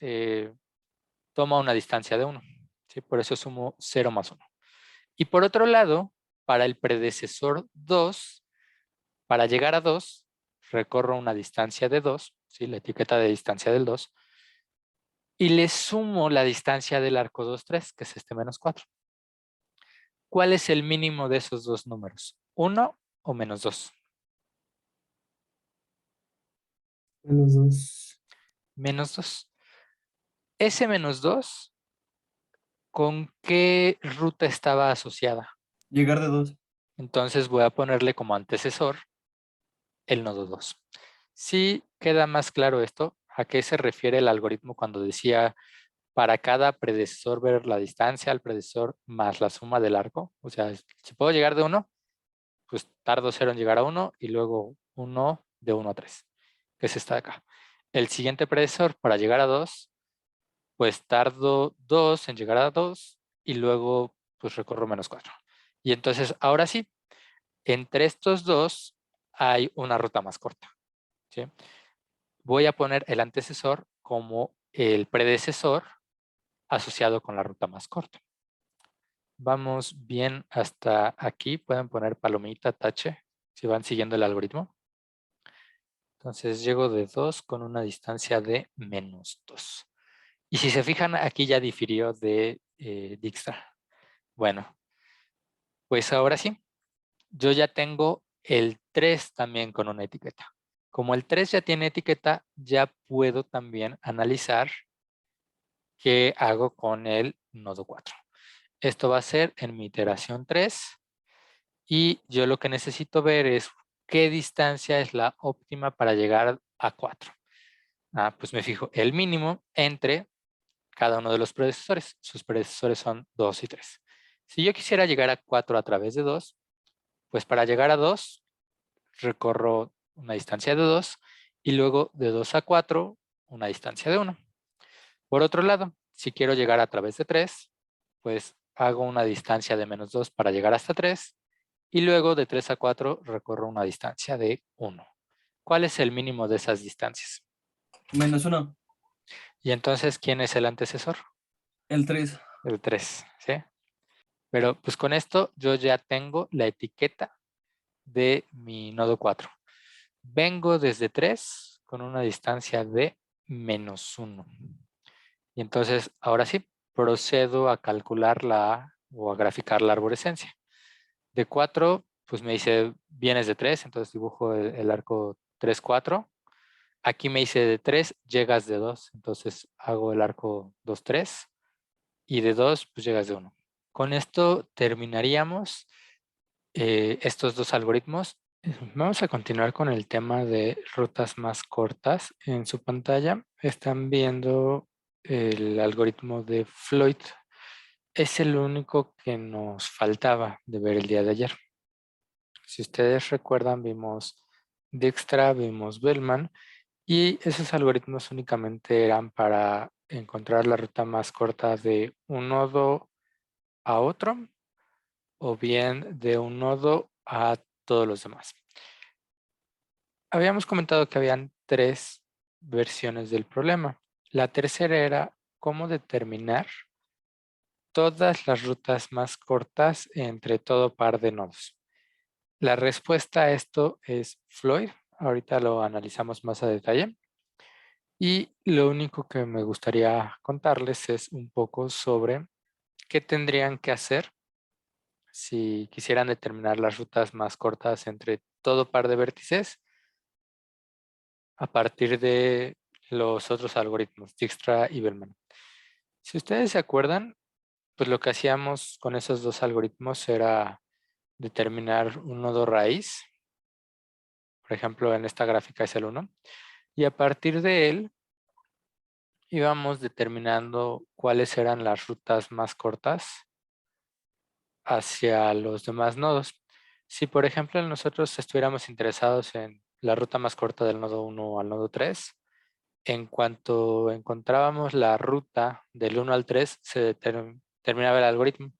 toma una distancia de 1. ¿Sí? Por eso sumo 0 más 1. Y por otro lado, para el predecesor 2, para llegar a 2, recorro una distancia de 2, ¿sí? La etiqueta de distancia del 2, y le sumo la distancia del arco 2, 3, que es este menos 4. ¿Cuál es el mínimo de esos dos números? ¿1 o menos 2? Menos 2. Menos 2. Ese menos 2, ¿con qué ruta estaba asociada? Llegar de 2. Entonces voy a ponerle como antecesor el nodo 2. ¿Sí queda más claro esto? ¿A qué se refiere el algoritmo cuando decía para cada predecesor ver la distancia al predecesor más la suma del arco? O sea, si puedo llegar de 1, pues tardo 0 en llegar a 1 y luego 1 de 1 a 3, que es esta de acá. El siguiente predecesor para llegar a 2, pues tardo 2 en llegar a 2 y luego pues recorro -4. Y entonces ahora sí, entre estos dos hay una ruta más corta, ¿sí? Voy a poner el antecesor como el predecesor asociado con la ruta más corta. Vamos bien hasta aquí. Pueden poner palomita, tache, si van siguiendo el algoritmo. Entonces llego de 2 con una distancia de -2. Y si se fijan, aquí ya difirió de Dijkstra. Bueno, pues ahora sí, yo ya tengo el 3 también con una etiqueta. Como el 3 ya tiene etiqueta, ya puedo también analizar qué hago con el nodo 4. Esto va a ser en mi iteración 3 y yo lo que necesito ver es qué distancia es la óptima para llegar a 4. Pues me fijo el mínimo entre cada uno de los predecesores. Sus predecesores son 2 y 3. Si yo quisiera llegar a 4 a través de 2, pues para llegar a 2 recorro una distancia de 2 y luego de 2 a 4 una distancia de 1. Por otro lado, si quiero llegar a través de 3, pues hago una distancia de -2 para llegar hasta 3 y luego de 3 a 4 recorro una distancia de 1. ¿Cuál es el mínimo de esas distancias? -1. Y entonces, ¿quién es el antecesor? El 3. El 3, ¿sí? Pero pues con esto yo ya tengo la etiqueta de mi nodo 4. Vengo desde 3 con una distancia de -1. Y entonces, ahora sí, procedo a calcular o a graficar la arborescencia. De 4, pues me dice, vienes de 3, entonces dibujo el arco 3, 4. Aquí me dice de 3, llegas de 2, entonces hago el arco 2, 3. Y de 2, pues llegas de 1. Con esto terminaríamos estos dos algoritmos. Vamos a continuar con el tema de rutas más cortas. En su pantalla están viendo el algoritmo de Floyd. Es el único que nos faltaba de ver el día de ayer. Si ustedes recuerdan, vimos Dijkstra, vimos Bellman, y esos algoritmos únicamente eran para encontrar la ruta más corta de un nodo a otro, o bien de un nodo a todos los demás. Habíamos comentado que habían 3 versiones del problema. La tercera era cómo determinar todas las rutas más cortas entre todo par de nodos. La respuesta a esto es Floyd. Ahorita lo analizamos más a detalle. Y lo único que me gustaría contarles es un poco sobre qué tendrían que hacer si quisieran determinar las rutas más cortas entre todo par de vértices a partir de los otros algoritmos, Dijkstra y Bellman. Si ustedes se acuerdan, pues lo que hacíamos con esos dos algoritmos era determinar un nodo raíz. Por ejemplo, en esta gráfica es el 1. Y a partir de él íbamos determinando cuáles eran las rutas más cortas hacia los demás nodos. Si, por ejemplo, nosotros estuviéramos interesados en la ruta más corta del nodo 1 al nodo 3, en cuanto encontrábamos la ruta del 1 al 3, se determinaba el algoritmo.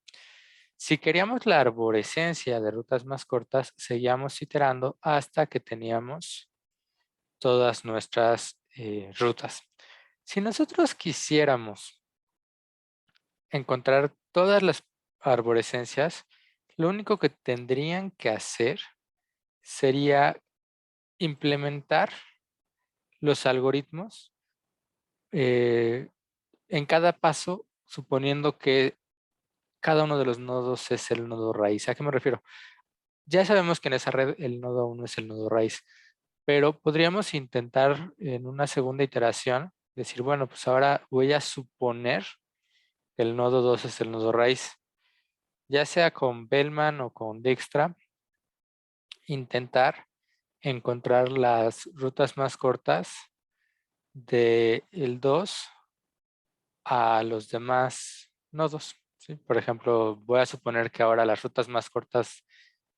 Si queríamos la arborescencia de rutas más cortas, seguíamos iterando hasta que teníamos todas nuestras rutas. Si nosotros quisiéramos encontrar todas las arborescencias, lo único que tendrían que hacer sería implementar los algoritmos en cada paso, suponiendo que cada uno de los nodos es el nodo raíz. ¿A qué me refiero? Ya sabemos que en esa red el nodo 1 es el nodo raíz, pero podríamos intentar en una segunda iteración decir, bueno, pues ahora voy a suponer que el nodo 2 es el nodo raíz. Ya sea con Bellman o con Dijkstra, intentar encontrar las rutas más cortas del 2 a los demás nodos, ¿sí? Por ejemplo, voy a suponer que ahora las rutas más cortas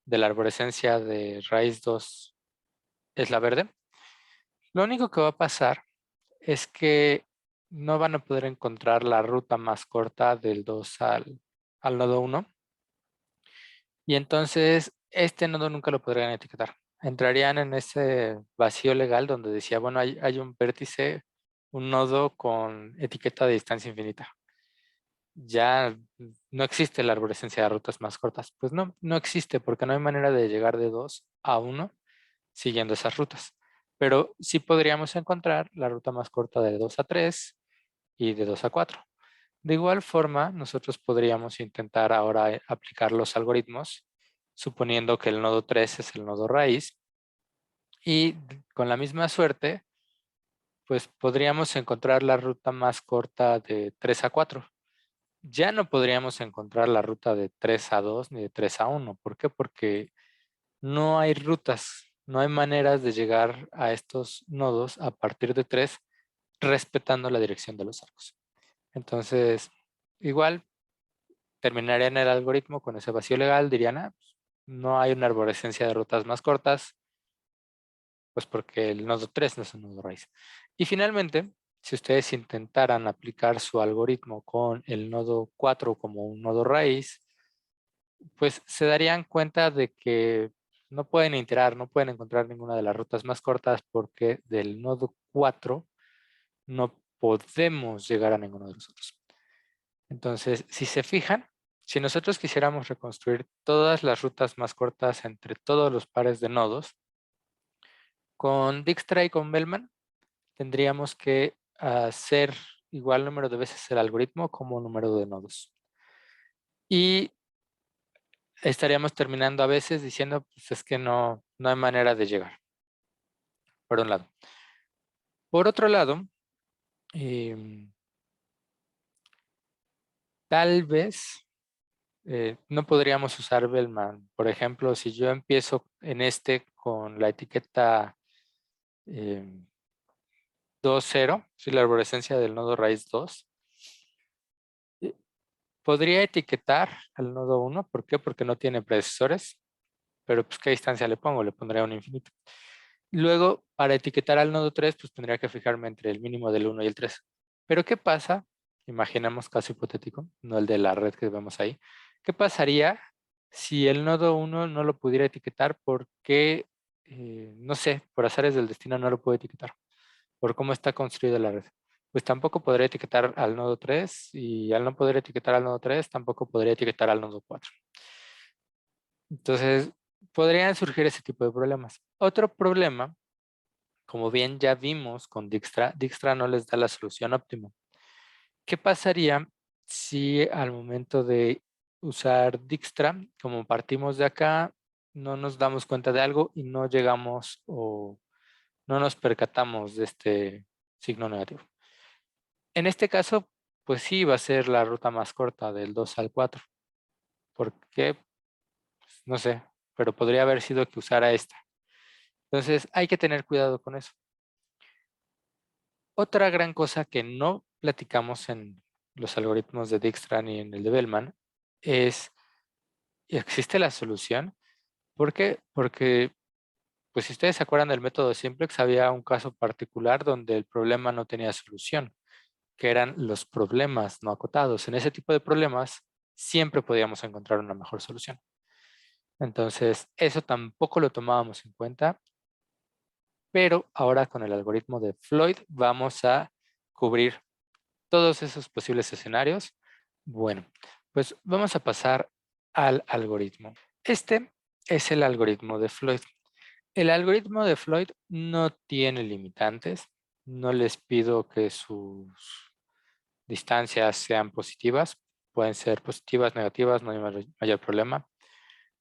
de la arborescencia de raíz 2 es la verde. Lo único que va a pasar es que no van a poder encontrar la ruta más corta del 2 al nodo 1. Y entonces este nodo nunca lo podrían etiquetar. Entrarían en ese vacío legal donde decía, bueno, hay un vértice, un nodo con etiqueta de distancia infinita. Ya no existe la arborescencia de rutas más cortas. Pues no, no existe porque no hay manera de llegar de 2 a 1 siguiendo esas rutas. Pero sí podríamos encontrar la ruta más corta de 2 a 3 y de 2 a 4. De igual forma, nosotros podríamos intentar ahora aplicar los algoritmos, suponiendo que el nodo 3 es el nodo raíz. Y con la misma suerte, pues podríamos encontrar la ruta más corta de 3 a 4. Ya no podríamos encontrar la ruta de 3 a 2 ni de 3 a 1. ¿Por qué? Porque no hay rutas, no hay maneras de llegar a estos nodos a partir de 3 respetando la dirección de los arcos. Entonces, igual terminarían el algoritmo con ese vacío legal, dirían, pues, no hay una arborescencia de rutas más cortas, pues porque el nodo 3 no es un nodo raíz. Y finalmente, si ustedes intentaran aplicar su algoritmo con el nodo 4 como un nodo raíz, pues se darían cuenta de que no pueden iterar, no pueden encontrar ninguna de las rutas más cortas porque del nodo 4 no podemos llegar a ninguno de los otros. Entonces, si se fijan, si nosotros quisiéramos reconstruir todas las rutas más cortas entre todos los pares de nodos, con Dijkstra y con Bellman tendríamos que hacer igual número de veces el algoritmo como número de nodos. Y estaríamos terminando a veces diciendo, pues es que no hay manera de llegar, por un lado. Por otro lado, tal vez no podríamos usar Bellman. Por ejemplo, si yo empiezo en este con la etiqueta 2,0, si la arborescencia del nodo raíz 2, podría etiquetar al nodo 1. ¿Por qué? Porque no tiene predecesores. Pero pues ¿qué distancia le pongo? Le pondría un infinito. Luego, para etiquetar al nodo 3, pues tendría que fijarme entre el mínimo del 1 y el 3. Pero ¿qué pasa? Imaginemos caso hipotético, no el de la red que vemos ahí. ¿Qué pasaría si el nodo 1 no lo pudiera etiquetar porque, no sé, por azares del destino no lo puedo etiquetar? Por cómo está construida la red. Pues tampoco podría etiquetar al nodo 3 y al no poder etiquetar al nodo 3, tampoco podría etiquetar al nodo 4. Entonces, podrían surgir ese tipo de problemas. Otro problema, como bien ya vimos con Dijkstra, Dijkstra no les da la solución óptima. ¿Qué pasaría si al momento de usar Dijkstra, como partimos de acá, no nos damos cuenta de algo y no llegamos o no nos percatamos de este signo negativo? En este caso, pues sí va a ser la ruta más corta del 2 al 4. ¿Por qué? Pues no sé, pero podría haber sido que usara esta. Entonces hay que tener cuidado con eso. Otra gran cosa que no platicamos en los algoritmos de Dijkstra ni en el de Bellman es, ¿existe la solución? ¿Por qué? Porque, pues si ustedes se acuerdan del método simplex, había un caso particular donde el problema no tenía solución, que eran los problemas no acotados. En ese tipo de problemas siempre podíamos encontrar una mejor solución. Entonces, eso tampoco lo tomábamos en cuenta, pero ahora con el algoritmo de Floyd vamos a cubrir todos esos posibles escenarios. Bueno, pues vamos a pasar al algoritmo. Este es el algoritmo de Floyd. El algoritmo de Floyd no tiene limitantes. No les pido que sus distancias sean positivas. Pueden ser positivas, negativas, no hay mayor problema.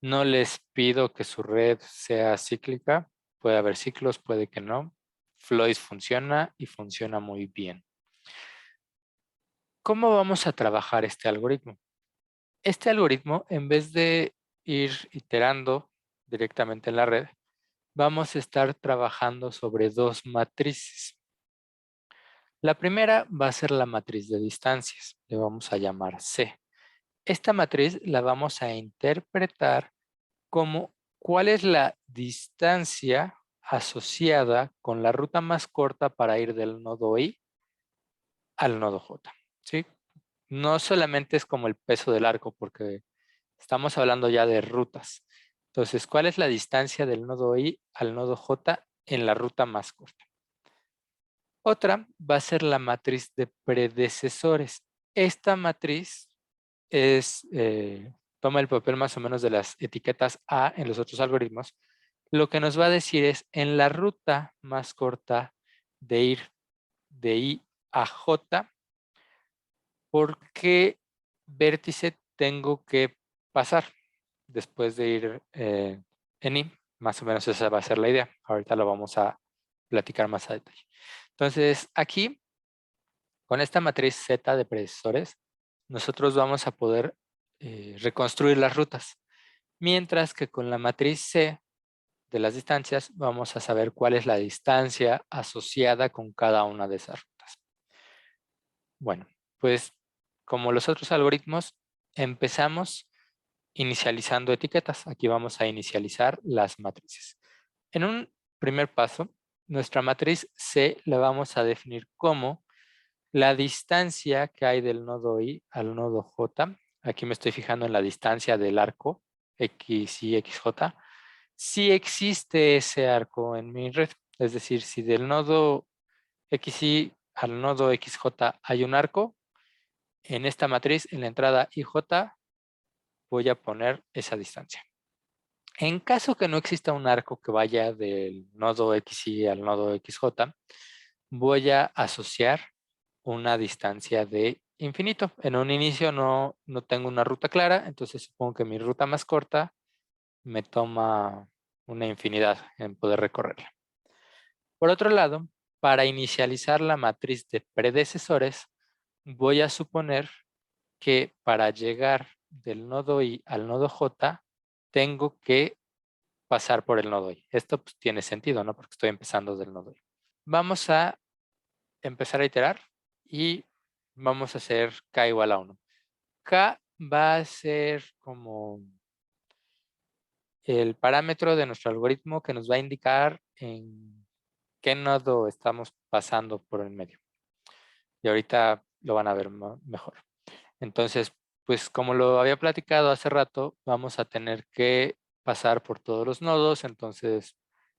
No les pido que su red sea cíclica. Puede haber ciclos, puede que no. Floyd funciona y funciona muy bien. ¿Cómo vamos a trabajar este algoritmo? Este algoritmo, en vez de ir iterando directamente en la red, vamos a estar trabajando sobre dos matrices. La primera va a ser la matriz de distancias, le vamos a llamar C. Esta matriz la vamos a interpretar como cuál es la distancia asociada con la ruta más corta para ir del nodo I al nodo J, ¿sí? No solamente es como el peso del arco, porque estamos hablando ya de rutas. Entonces, ¿cuál es la distancia del nodo I al nodo J en la ruta más corta? Otra va a ser la matriz de predecesores. Esta matriz toma el papel más o menos de las etiquetas A en los otros algoritmos. Lo que nos va a decir es, en la ruta más corta de ir de I a J, ¿por qué vértice tengo que pasar después de ir en I? Más o menos esa va a ser la idea. Ahorita lo vamos a platicar más a detalle. Entonces, aquí, con esta matriz Z de predecesores, nosotros vamos a poder reconstruir las rutas. Mientras que con la matriz C de las distancias, vamos a saber cuál es la distancia asociada con cada una de esas rutas. Bueno, pues como los otros algoritmos, empezamos inicializando etiquetas. Aquí vamos a inicializar las matrices. En un primer paso, nuestra matriz C la vamos a definir como la distancia que hay del nodo I al nodo J. Aquí me estoy fijando en la distancia del arco X y XJ. Si existe ese arco en mi red, es decir, si del nodo XY al nodo XJ hay un arco, en esta matriz, en la entrada IJ, voy a poner esa distancia. En caso que no exista un arco que vaya del nodo XY al nodo XJ, voy a asociar una distancia de infinito. En un inicio no tengo una ruta clara, entonces supongo que mi ruta más corta me toma una infinidad en poder recorrerla. Por otro lado, para inicializar la matriz de predecesores, voy a suponer que para llegar del nodo I al nodo J, tengo que pasar por el nodo I. Esto pues, tiene sentido, ¿no? Porque estoy empezando del nodo I. Vamos a empezar a iterar y vamos a hacer K igual a 1. K va a ser como el parámetro de nuestro algoritmo que nos va a indicar en qué nodo estamos pasando por el medio. Y ahorita lo van a ver mejor. Entonces, pues como lo había platicado hace rato, vamos a tener que pasar por todos los nodos. Entonces,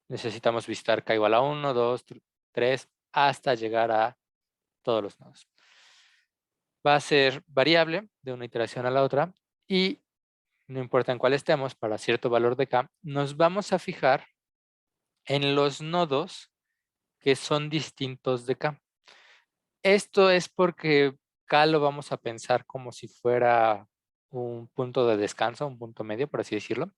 necesitamos visitar K igual a 1, 2, 3, hasta llegar a todos los nodos. Va a ser variable de una iteración a la otra y no importa en cuál estemos, para cierto valor de K, nos vamos a fijar en los nodos que son distintos de K. Esto es porque K lo vamos a pensar como si fuera un punto de descanso, un punto medio, por así decirlo.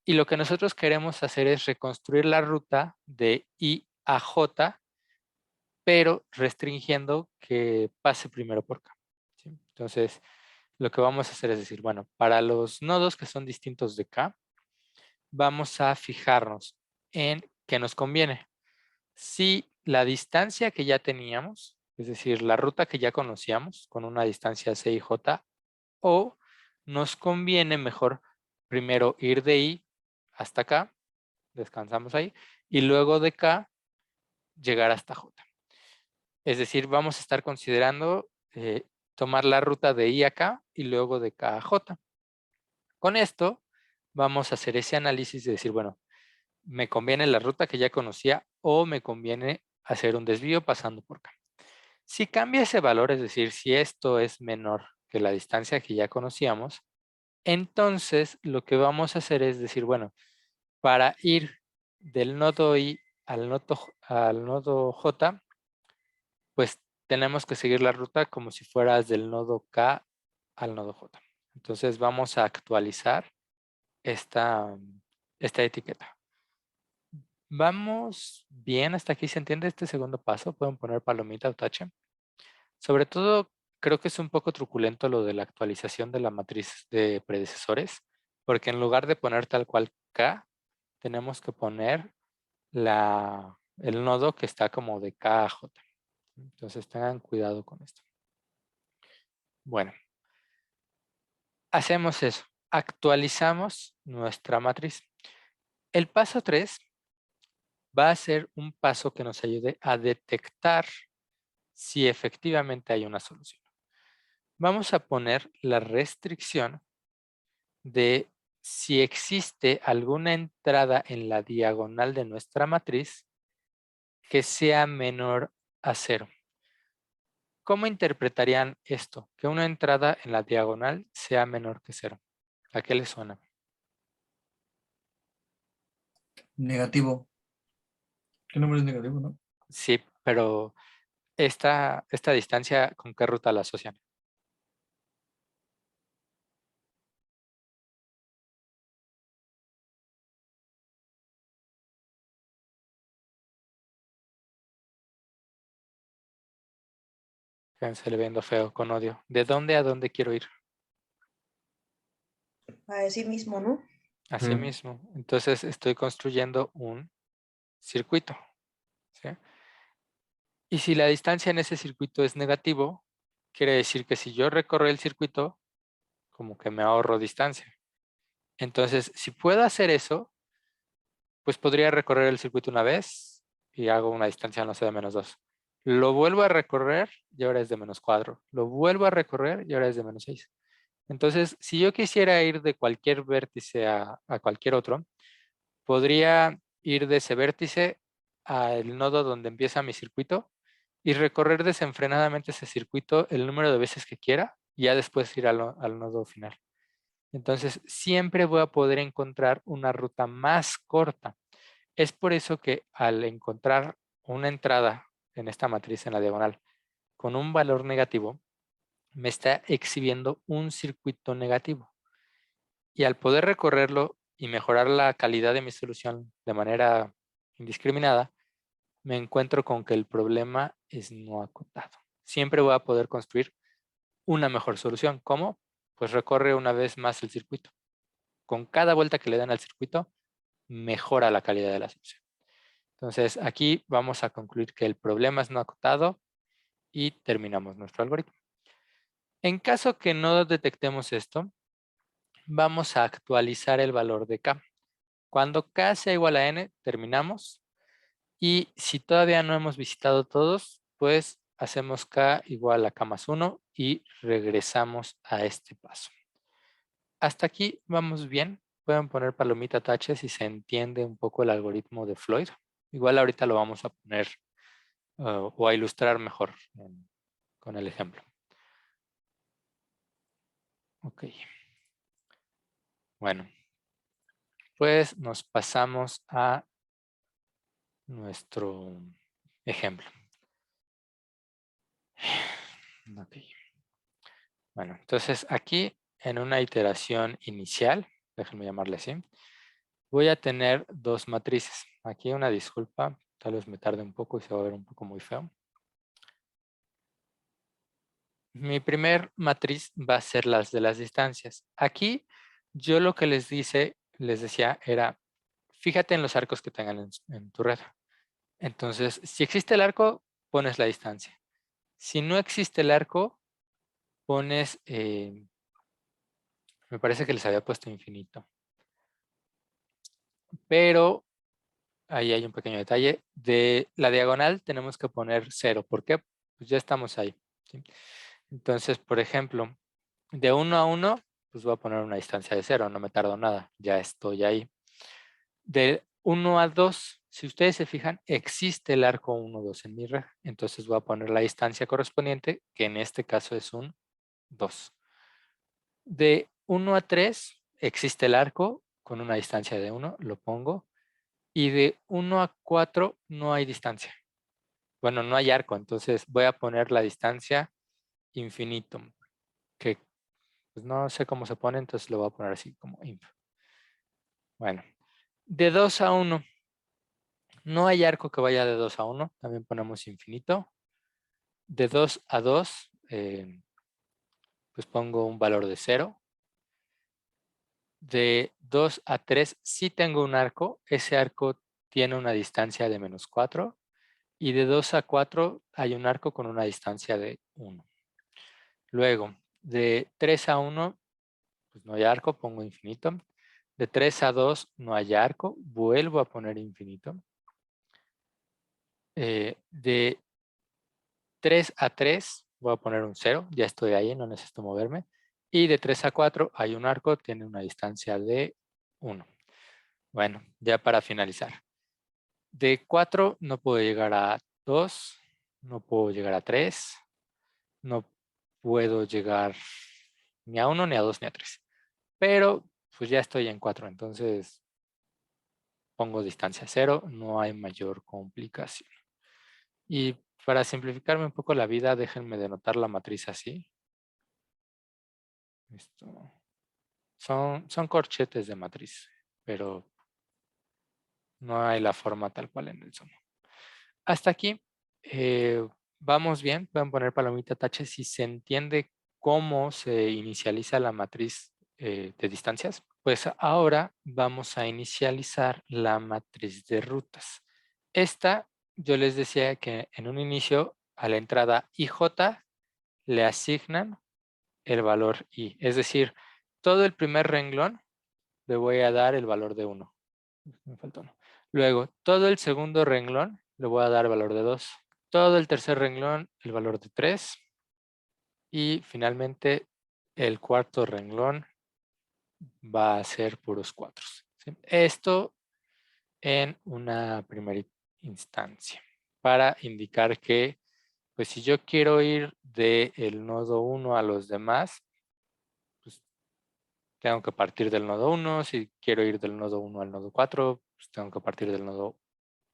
Y lo que nosotros queremos hacer es reconstruir la ruta de I a J, pero restringiendo que pase primero por K. ¿Sí? Entonces, lo que vamos a hacer es decir, bueno, para los nodos que son distintos de K, vamos a fijarnos en qué nos conviene. Si la distancia que ya teníamos, es decir, la ruta que ya conocíamos con una distancia C y J, o nos conviene mejor primero ir de I hasta K, descansamos ahí, y luego de K llegar hasta J. Es decir, vamos a estar considerando tomar la ruta de I a K y luego de K a J. Con esto vamos a hacer ese análisis de decir, bueno, ¿me conviene la ruta que ya conocía o me conviene hacer un desvío pasando por K? Si cambia ese valor, es decir, si esto es menor que la distancia que ya conocíamos, entonces lo que vamos a hacer es decir, bueno, para ir del nodo I al nodo J, pues tenemos que seguir la ruta como si fueras del nodo K al nodo J. Entonces vamos a actualizar esta etiqueta. Vamos bien, hasta aquí se entiende este segundo paso. Pueden poner palomita o tache. Sobre todo, creo que es un poco truculento lo de la actualización de la matriz de predecesores, porque en lugar de poner tal cual K, tenemos que poner el nodo que está como de K a J. Entonces tengan cuidado con esto. Bueno, hacemos eso. Actualizamos nuestra matriz. El paso 3 va a ser un paso que nos ayude a detectar si efectivamente hay una solución. Vamos a poner la restricción de si existe alguna entrada en la diagonal de nuestra matriz que sea menor a 0. ¿Cómo interpretarían esto? Que una entrada en la diagonal sea menor que 0. ¿A qué les suena? Negativo. ¿Qué número es negativo, no? Sí, pero esta distancia, ¿con qué ruta la asocian? Se le viendo feo, con odio. ¿De dónde a dónde quiero ir? A sí mismo, ¿no? Así mismo. Entonces estoy construyendo un circuito. ¿Sí? Y si la distancia en ese circuito es negativo, quiere decir que si yo recorro el circuito, como que me ahorro distancia. Entonces, si puedo hacer eso, pues podría recorrer el circuito una vez y hago una distancia, no sé, de -2. Lo vuelvo a recorrer y ahora es de -4. Lo vuelvo a recorrer y ahora es de -6. Entonces, si yo quisiera ir de cualquier vértice a cualquier otro, podría ir de ese vértice al nodo donde empieza mi circuito y recorrer desenfrenadamente ese circuito el número de veces que quiera y ya después ir al nodo final. Entonces, siempre voy a poder encontrar una ruta más corta. Es por eso que al encontrar una entrada en esta matriz en la diagonal con un valor negativo, me está exhibiendo un circuito negativo. Y al poder recorrerlo y mejorar la calidad de mi solución de manera indiscriminada, me encuentro con que el problema es no acotado. Siempre voy a poder construir una mejor solución. ¿Cómo? Pues recorre una vez más el circuito. Con cada vuelta que le dan al circuito, mejora la calidad de la solución. Entonces, aquí vamos a concluir que el problema es no acotado y terminamos nuestro algoritmo. En caso que no detectemos esto, vamos a actualizar el valor de K. Cuando K sea igual a N, terminamos. Y si todavía no hemos visitado todos, pues hacemos K igual a K más 1 y regresamos a este paso. Hasta aquí vamos bien. Pueden poner palomita tache si se entiende un poco el algoritmo de Floyd. Igual ahorita lo vamos a poner o a ilustrar mejor con el ejemplo. Ok. Bueno, pues nos pasamos a nuestro ejemplo. Ok. Bueno, entonces aquí en una iteración inicial, déjenme llamarle así, voy a tener dos matrices. Aquí una disculpa, tal vez me tarde un poco y se va a ver un poco muy feo. Mi primer matriz va a ser las de las distancias. Aquí yo lo que les decía era, fíjate en los arcos que tengan en tu red. Entonces, si existe el arco, pones la distancia. Si no existe el arco, pones, me parece que les había puesto infinito. Pero ahí hay un pequeño detalle. De la diagonal tenemos que poner 0. ¿Por qué? Pues ya estamos ahí. ¿Sí? Entonces, por ejemplo, de 1 a 1, pues voy a poner una distancia de 0. No me tardo nada. Ya estoy ahí. De 1 a 2, si ustedes se fijan, existe el arco 1, 2 en mi red. Entonces voy a poner la distancia correspondiente, que en este caso es un 2. De 1 a 3 existe el arco con una distancia de 1, lo pongo. Y de 1 a 4 no hay distancia. Bueno, no hay arco, entonces voy a poner la distancia infinito, que pues no sé cómo se pone, entonces lo voy a poner así como inf. Bueno, de 2 a 1 no hay arco que vaya de 2 a 1, también ponemos infinito. De 2 a 2, pues pongo un valor de 0. De 2 a 3 sí tengo un arco, ese arco tiene una distancia de -4. Y de 2 a 4 hay un arco con una distancia de 1. Luego, de 3 a 1, pues no hay arco, pongo infinito. De 3 a 2 no hay arco, vuelvo a poner infinito. De 3 a 3 voy a poner un 0, ya estoy ahí, no necesito moverme. Y de 3 a 4 hay un arco, tiene una distancia de 1. Bueno, ya para finalizar. De 4 no puedo llegar a 2, no puedo llegar a 3, no puedo llegar ni a 1, ni a 2, ni a 3. Pero pues ya estoy en 4, entonces pongo distancia 0, no hay mayor complicación. Y para simplificarme un poco la vida, déjenme denotar la matriz así. Esto. Son corchetes de matriz, pero no hay la forma tal cual en el Zoom. Hasta aquí vamos bien. Pueden poner palomita tache si se entiende cómo se inicializa la matriz de distancias. Pues ahora vamos a inicializar la matriz de rutas. Esta, yo les decía que en un inicio a la entrada IJ le asignan el valor I. Es decir, todo el primer renglón le voy a dar el valor de 1. Me faltó 1. Luego, todo el segundo renglón le voy a dar el valor de 2. Todo el tercer renglón, el valor de 3. Y finalmente, el cuarto renglón va a ser puros 4. ¿Sí? Esto en una primera instancia. Para indicar que, pues si yo quiero ir del nodo 1 a los demás, pues tengo que partir del nodo 1. Si quiero ir del nodo 1 al nodo 4, pues tengo que partir del nodo,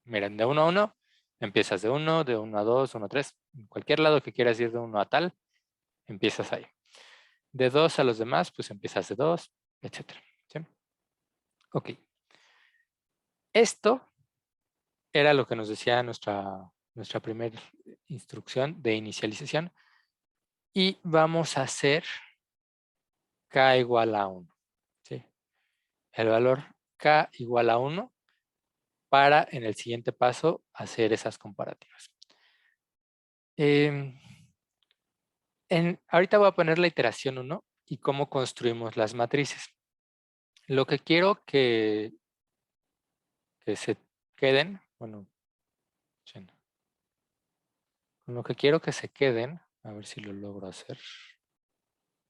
miren, de 1 a 1, empiezas de 1 a 2, 1 a 3. En cualquier lado que quieras ir de 1 a tal, empiezas ahí. De 2 a los demás, pues empiezas de 2, etc. ¿Sí? Ok. Esto era lo que nos decía nuestra primera instrucción de inicialización. Y vamos a hacer k igual a 1. ¿Sí? El valor k igual a 1 para en el siguiente paso hacer esas comparativas. Ahorita voy a poner la iteración 1 y cómo construimos las matrices. Lo que quiero que se queden, bueno, con lo que quiero que se queden, a ver si lo logro hacer.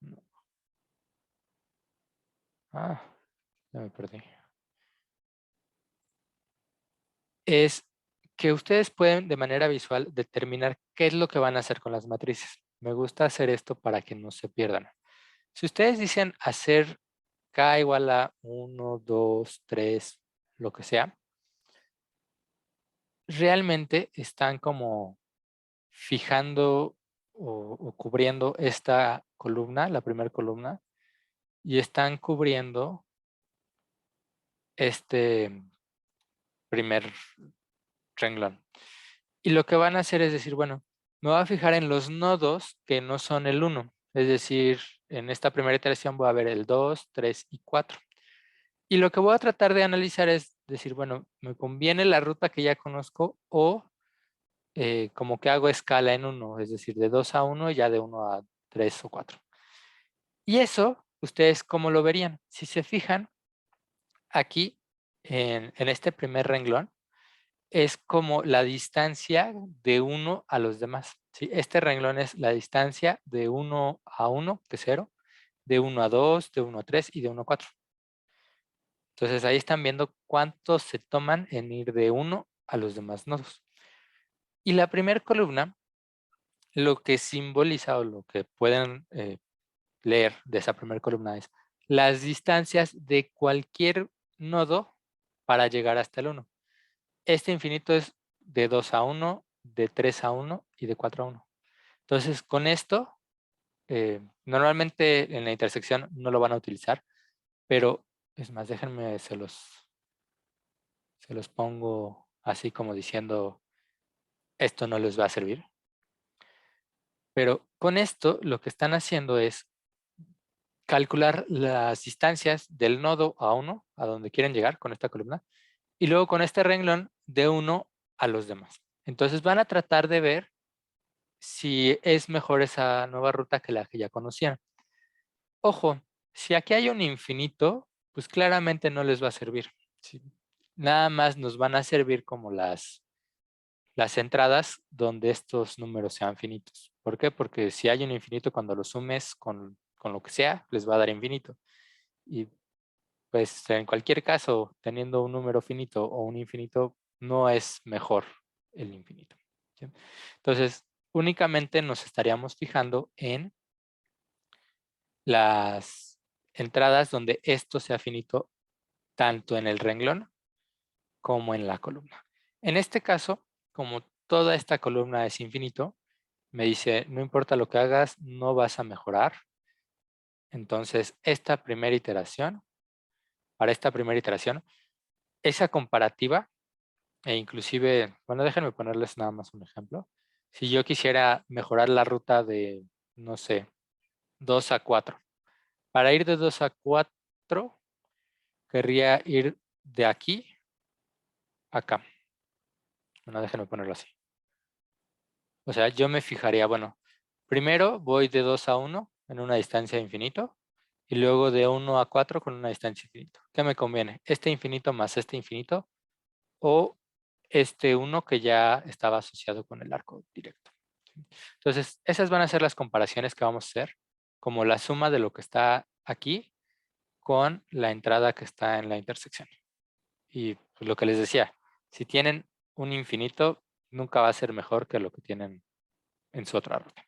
No. Ah, ya me perdí. Es que ustedes pueden de manera visual determinar qué es lo que van a hacer con las matrices. Me gusta hacer esto para que no se pierdan. Si ustedes dicen hacer k igual a 1, 2, 3, lo que sea, realmente están como fijando o cubriendo esta columna, la primera columna, y están cubriendo este primer renglón. Y lo que van a hacer es decir, bueno, me voy a fijar en los nodos que no son el 1. Es decir, en esta primera iteración voy a ver el 2, 3 y 4. Y lo que voy a tratar de analizar es decir, bueno, ¿me conviene la ruta que ya conozco o como que hago escala en 1? Es decir, de 2 a 1 ya de 1 a 3 o 4. Y eso, ¿ustedes cómo lo verían? Si se fijan, aquí en este primer renglón, es como la distancia de 1 a los demás. ¿Sí? Este renglón es la distancia de 1 a 1, de 0, de 1 a 2, de 1 a 3 y de 1 a 4. Entonces ahí están viendo cuántos se toman en ir de 1 a los demás nodos. Y la primera columna, lo que simboliza o lo que pueden leer de esa primera columna es las distancias de cualquier nodo para llegar hasta el 1. Este infinito es de 2 a 1, de 3 a 1 y de 4 a 1. Entonces, con esto, normalmente en la intersección no lo van a utilizar, pero es más, déjenme, se los pongo así como diciendo, esto no les va a servir. Pero con esto lo que están haciendo es calcular las distancias del nodo a 1, a donde quieren llegar con esta columna, y luego con este renglón de 1 a los demás. Entonces van a tratar de ver si es mejor esa nueva ruta que la que ya conocían. Ojo, si aquí hay un infinito, pues claramente no les va a servir. ¿Sí? Nada más nos van a servir como las las entradas donde estos números sean finitos. ¿Por qué? Porque si hay un infinito, cuando lo sumes con lo que sea, les va a dar infinito. Y pues en cualquier caso, teniendo un número finito o un infinito, no es mejor el infinito. ¿Sí? Entonces, únicamente nos estaríamos fijando en las entradas donde esto sea finito tanto en el renglón como en la columna. En este caso, como toda esta columna es infinito, me dice, no importa lo que hagas, no vas a mejorar. Entonces, para esta primera iteración, esa comparativa, e inclusive, bueno, déjenme ponerles nada más un ejemplo. Si yo quisiera mejorar la ruta de, no sé, 2 a 4. Para ir de 2 a 4, querría ir de aquí a acá. Bueno, déjenme ponerlo así. O sea, yo me fijaría, bueno, primero voy de 2 a 1 en una distancia de infinito y luego de 1 a 4 con una distancia de infinito. ¿Qué me conviene? ¿Este infinito más este infinito o este 1 que ya estaba asociado con el arco directo? Entonces, esas van a ser las comparaciones que vamos a hacer, como la suma de lo que está aquí con la entrada que está en la intersección. Y pues, lo que les decía, si tienen un infinito, nunca va a ser mejor que lo que tienen en su otra ruta.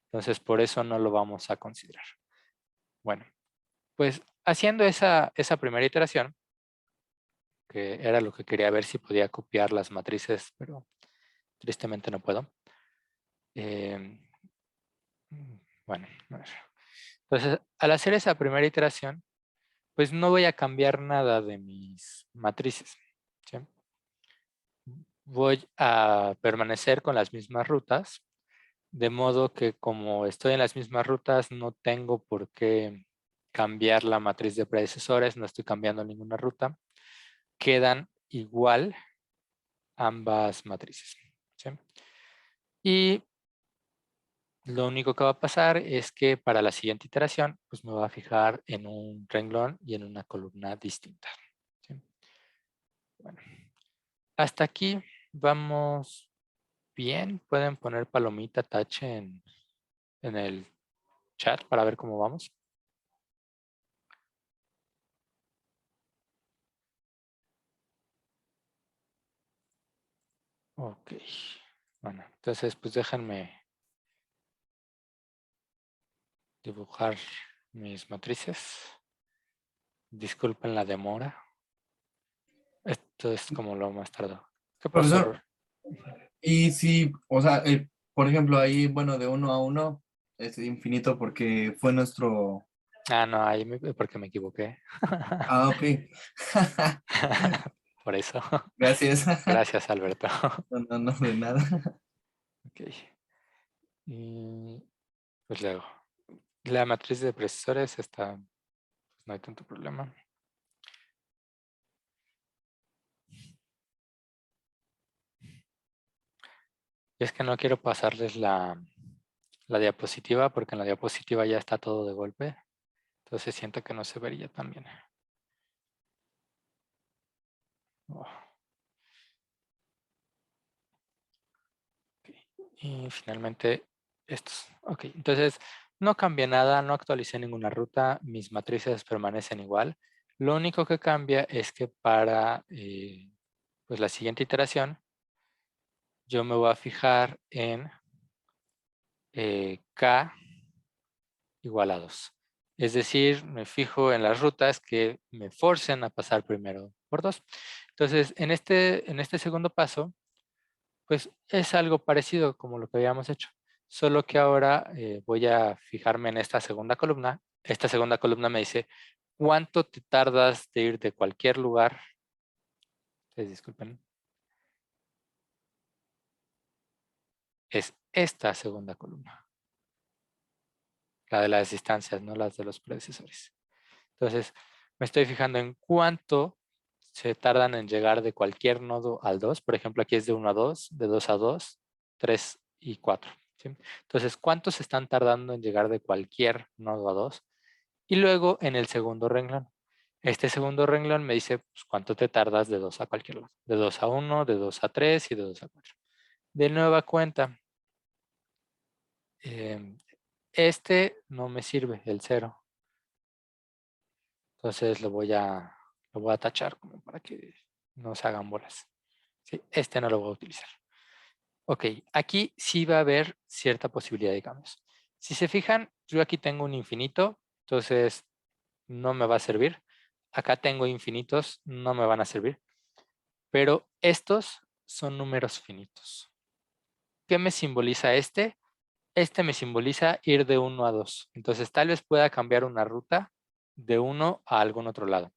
Entonces, por eso no lo vamos a considerar. Bueno, pues haciendo esa primera iteración, que era lo que quería ver si podía copiar las matrices, pero tristemente no puedo. Bueno, a ver. Entonces, al hacer esa primera iteración, pues no voy a cambiar nada de mis matrices. ¿Sí? Voy a permanecer con las mismas rutas, de modo que como estoy en las mismas rutas, no tengo por qué cambiar la matriz de predecesores, no estoy cambiando ninguna ruta. Quedan igual ambas matrices. ¿Sí? Y lo único que va a pasar es que para la siguiente iteración, pues me voy a fijar en un renglón y en una columna distinta. ¿Sí? Bueno, hasta aquí vamos bien. Pueden poner palomita, tache en el chat para ver cómo vamos. Ok. Bueno, entonces pues déjenme dibujar mis matrices. Disculpen la demora. Esto es como lo más tardado. ¿Qué pasó, Profesor, Ror? y si, o sea, por ejemplo, ahí, bueno, de 1 a 1 es infinito porque fue nuestro... Ah, no, ahí porque me equivoqué. Ah, ok. Por eso. Gracias. Gracias, Alberto. No, no, no, de nada. Ok. Y pues luego, la matriz de precisores está, pues, no hay tanto problema. Y es que no quiero pasarles la diapositiva porque en la diapositiva ya está todo de golpe. Entonces siento que no se vería tan bien. Oh, ok. Y finalmente estos. Ok, entonces no cambié nada, no actualicé ninguna ruta, mis matrices permanecen igual. Lo único que cambia es que para pues la siguiente iteración yo me voy a fijar en K igual a 2. Es decir, me fijo en las rutas que me forcen a pasar primero por 2. Entonces, en este segundo paso, pues es algo parecido como lo que habíamos hecho. Solo que ahora voy a fijarme en esta segunda columna. Esta segunda columna me dice, ¿cuánto te tardas de ir de cualquier lugar? Disculpen. Es esta segunda columna. La de las distancias, no las de los predecesores. Entonces, me estoy fijando en cuánto se tardan en llegar de cualquier nodo al 2. Por ejemplo, aquí es de 1 a 2, de 2 a 2, 3 y 4. ¿Sí? Entonces, ¿cuántos se están tardando en llegar de cualquier nodo a 2? Y luego en el segundo renglón. Este segundo renglón me dice pues, cuánto te tardas de 2 a cualquier lado. De 2 a 1, de 2 a 3 y de 2 a 4. De nueva cuenta, este no me sirve, el 0. Entonces lo voy a tachar como para que no se hagan bolas. ¿Sí? Este no lo voy a utilizar. Ok, aquí sí va a haber cierta posibilidad de cambios. Si se fijan, yo aquí tengo un infinito, entonces no me va a servir. Acá tengo infinitos, no me van a servir. Pero estos son números finitos. ¿Qué me simboliza este? Este me simboliza ir de 1 a 2. Entonces tal vez pueda cambiar una ruta de 1 a algún otro lado.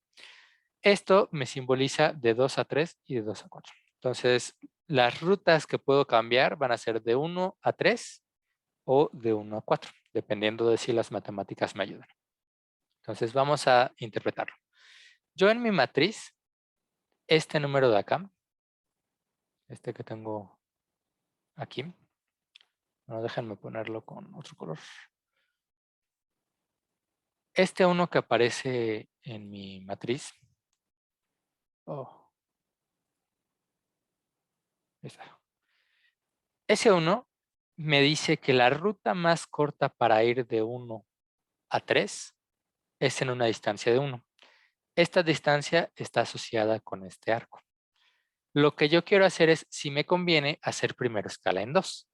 Esto me simboliza de 2 a 3 y de 2 a 4. Entonces las rutas que puedo cambiar van a ser de 1 a 3 o de 1 a 4, dependiendo de si las matemáticas me ayudan. Entonces vamos a interpretarlo. Yo en mi matriz, este número de acá, este que tengo aquí, bueno, déjenme ponerlo con otro color. Este 1 que aparece en mi matriz, ese 1 me dice que la ruta más corta para ir de 1 a 3 es en una distancia de 1. Esta distancia está asociada con este arco. Lo que yo quiero hacer es, si me conviene, hacer primero escala en 2.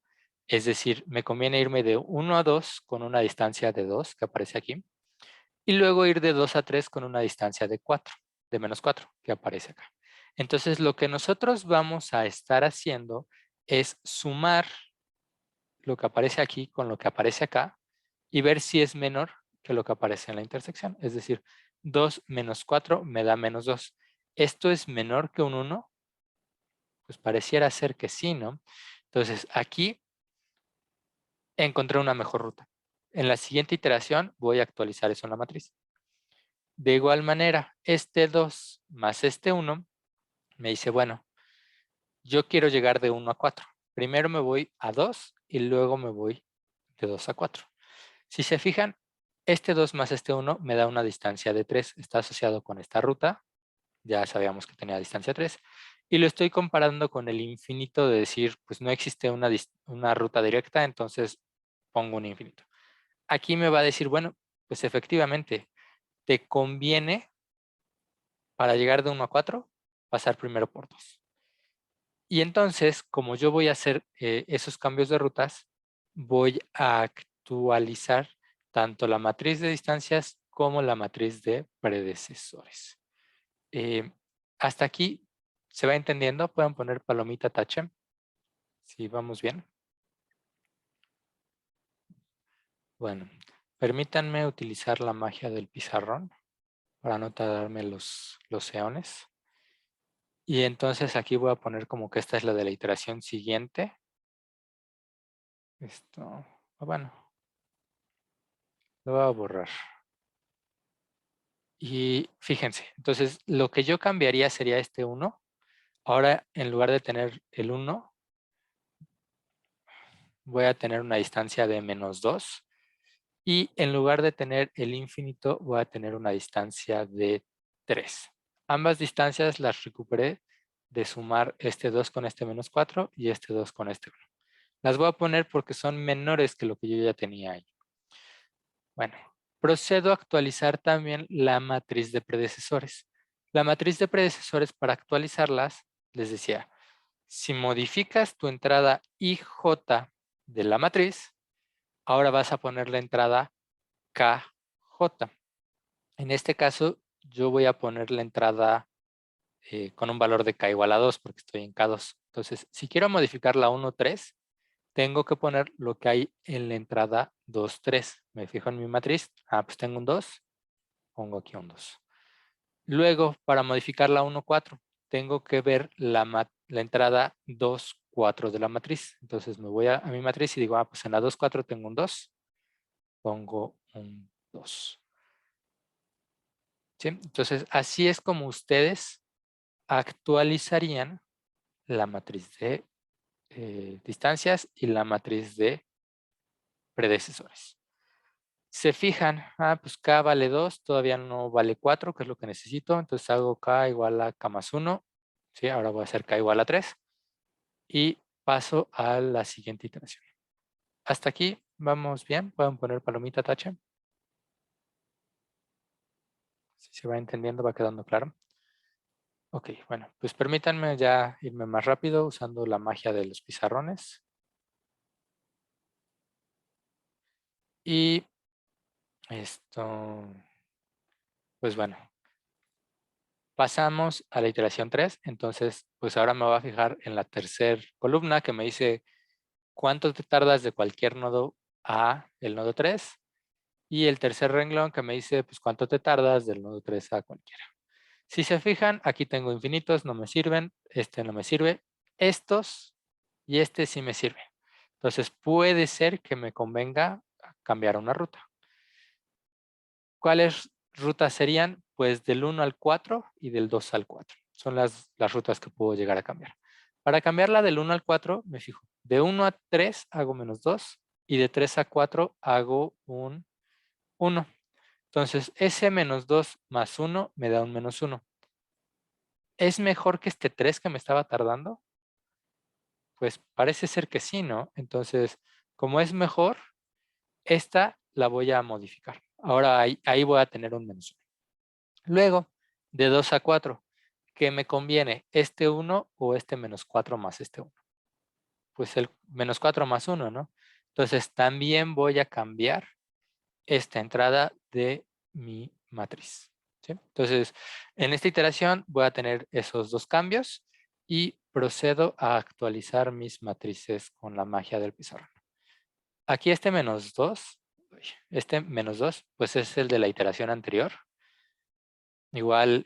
Es decir, me conviene irme de 1 a 2 con una distancia de 2, que aparece aquí, y luego ir de 2 a 3 con una distancia de 4, de menos 4, que aparece acá. Entonces, lo que nosotros vamos a estar haciendo es sumar lo que aparece aquí con lo que aparece acá y ver si es menor que lo que aparece en la intersección. Es decir, 2 menos 4 me da menos 2. ¿Esto es menor que un 1? Pues pareciera ser que sí, ¿no? Entonces, aquí encontré una mejor ruta. En la siguiente iteración voy a actualizar eso en la matriz. De igual manera, este 2 más este 1 me dice, bueno, yo quiero llegar de 1 a 4. Primero me voy a 2 y luego me voy de 2 a 4. Si se fijan, este 2 más este 1 me da una distancia de 3. Está asociado con esta ruta. Ya sabíamos que tenía distancia 3. Y lo estoy comparando con el infinito de decir, pues no existe una ruta directa, entonces pongo un infinito. Aquí me va a decir, bueno, pues efectivamente, te conviene para llegar de 1 a 4, pasar primero por 2. Y entonces, como yo voy a hacer esos cambios de rutas, voy a actualizar tanto la matriz de distancias como la matriz de predecesores. Hasta aquí se va entendiendo. Pueden poner palomita tache. Si vamos bien. Bueno, permítanme utilizar la magia del pizarrón para no tardarme los eones. Y entonces aquí voy a poner como que esta es la de la iteración siguiente. Esto, bueno, lo voy a borrar. Y fíjense, entonces lo que yo cambiaría sería este 1. Ahora, en lugar de tener el 1, voy a tener una distancia de menos 2. Y en lugar de tener el infinito, voy a tener una distancia de 3. Ambas distancias las recuperé de sumar este 2 con este menos 4 y este 2 con este 1. Las voy a poner porque son menores que lo que yo ya tenía ahí. Bueno, procedo a actualizar también la matriz de predecesores. La matriz de predecesores, para actualizarlas, les decía, si modificas tu entrada IJ de la matriz, ahora vas a poner la entrada KJ. En este caso, yo voy a poner la entrada con un valor de K igual a 2 porque estoy en K2. Entonces, si quiero modificar la 1, 3, tengo que poner lo que hay en la entrada 2, 3. Me fijo en mi matriz. Pues tengo un 2. Pongo aquí un 2. Luego, para modificar la 1, 4, tengo que ver la entrada 2, 4 de la matriz. Entonces me voy a mi matriz y digo, pues en la 2, 4 tengo un 2. Pongo un 2. ¿Sí? Entonces, así es como ustedes actualizarían la matriz de distancias y la matriz de predecesores. Se fijan, pues K vale 2, todavía no vale 4, que es lo que necesito. Entonces hago K igual a K más 1. ¿Sí? Ahora voy a hacer K igual a 3. Y paso a la siguiente iteración. Hasta aquí vamos bien. Pueden poner palomita, tache. Si se va entendiendo, va quedando claro. Ok, bueno, pues permítanme ya irme más rápido usando la magia de los pizarrones. Y esto, pues bueno, pasamos a la iteración 3. Entonces, pues ahora me voy a fijar en la tercera columna que me dice cuánto te tardas de cualquier nodo a el nodo 3. Y el tercer renglón que me dice pues cuánto te tardas del nodo 3 a cualquiera. Si se fijan, aquí tengo infinitos, no me sirven. Este no me sirve. Estos y este sí me sirve. Entonces puede ser que me convenga cambiar una ruta. ¿Cuáles rutas serían? Pues del 1 al 4 y del 2 al 4. Son las rutas que puedo llegar a cambiar. Para cambiarla del 1 al 4 me fijo. De 1 a 3 hago -2 y de 3 a 4 hago un 1. Entonces ese -2 más 1 me da un -1. ¿Es mejor que este 3 que me estaba tardando? Pues parece ser que sí, ¿no? Entonces, como es mejor, esta la voy a modificar. Ahora ahí voy a tener un -1. Luego, de 2 a 4, ¿qué me conviene? ¿Este 1 o este -4 más este 1? Pues el -4 más 1, ¿no? Entonces, también voy a cambiar esta entrada de mi matriz. ¿Sí? Entonces, en esta iteración voy a tener esos dos cambios y procedo a actualizar mis matrices con la magia del pizarrón. Aquí este -2, este -2, pues es el de la iteración anterior. Igual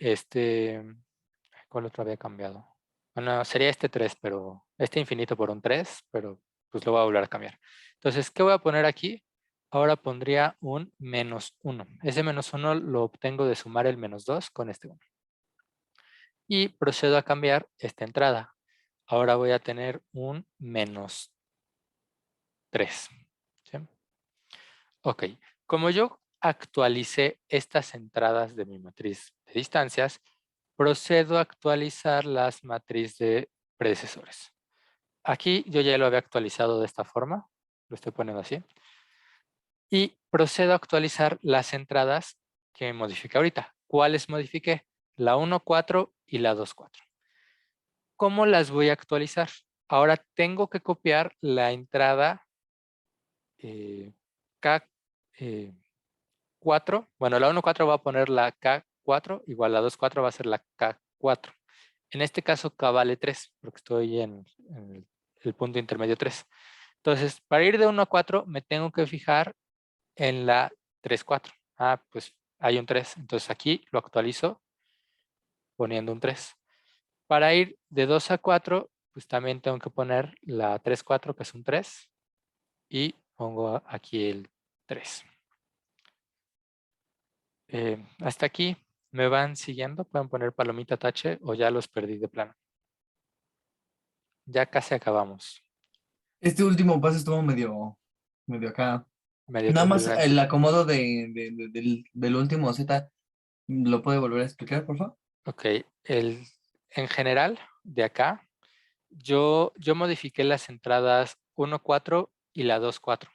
¿cuál otro había cambiado? Bueno, sería este 3, pero este infinito por un 3, pero pues lo voy a volver a cambiar. Entonces, ¿qué voy a poner aquí? Ahora pondría un -1. Ese -1 lo obtengo de sumar el -2 con este 1. Y procedo a cambiar esta entrada. Ahora voy a tener un -3. ¿Sí? Ok, como yo actualicé estas entradas de mi matriz de distancias, procedo a actualizar las matrices de predecesores. Aquí yo ya lo había actualizado de esta forma, lo estoy poniendo así. Y procedo a actualizar las entradas que modifiqué ahorita. ¿Cuáles modifiqué? La 1.4 y la 2.4. ¿Cómo las voy a actualizar? Ahora tengo que copiar la entrada K4. Bueno, la 1.4 va a poner la K4, igual la 2.4 va a ser la K4. En este caso K vale 3, porque estoy en el punto intermedio 3. Entonces, para ir de 1 a 4 me tengo que fijar en la 3.4. Ah, pues hay un 3. Entonces aquí lo actualizo poniendo un 3. Para ir de 2 a 4, pues también tengo que poner la 3.4, que es un 3. Y pongo aquí el 3. Hasta aquí me van siguiendo. Pueden poner palomita, tache, o ya los perdí de plano. Ya casi acabamos. Este último paso estuvo medio acá. Medio Nada más turbulento. el acomodo del último Z, ¿lo puede volver a explicar, por favor? Ok. En general, de acá, yo modifiqué las entradas 1.4 y la 2.4.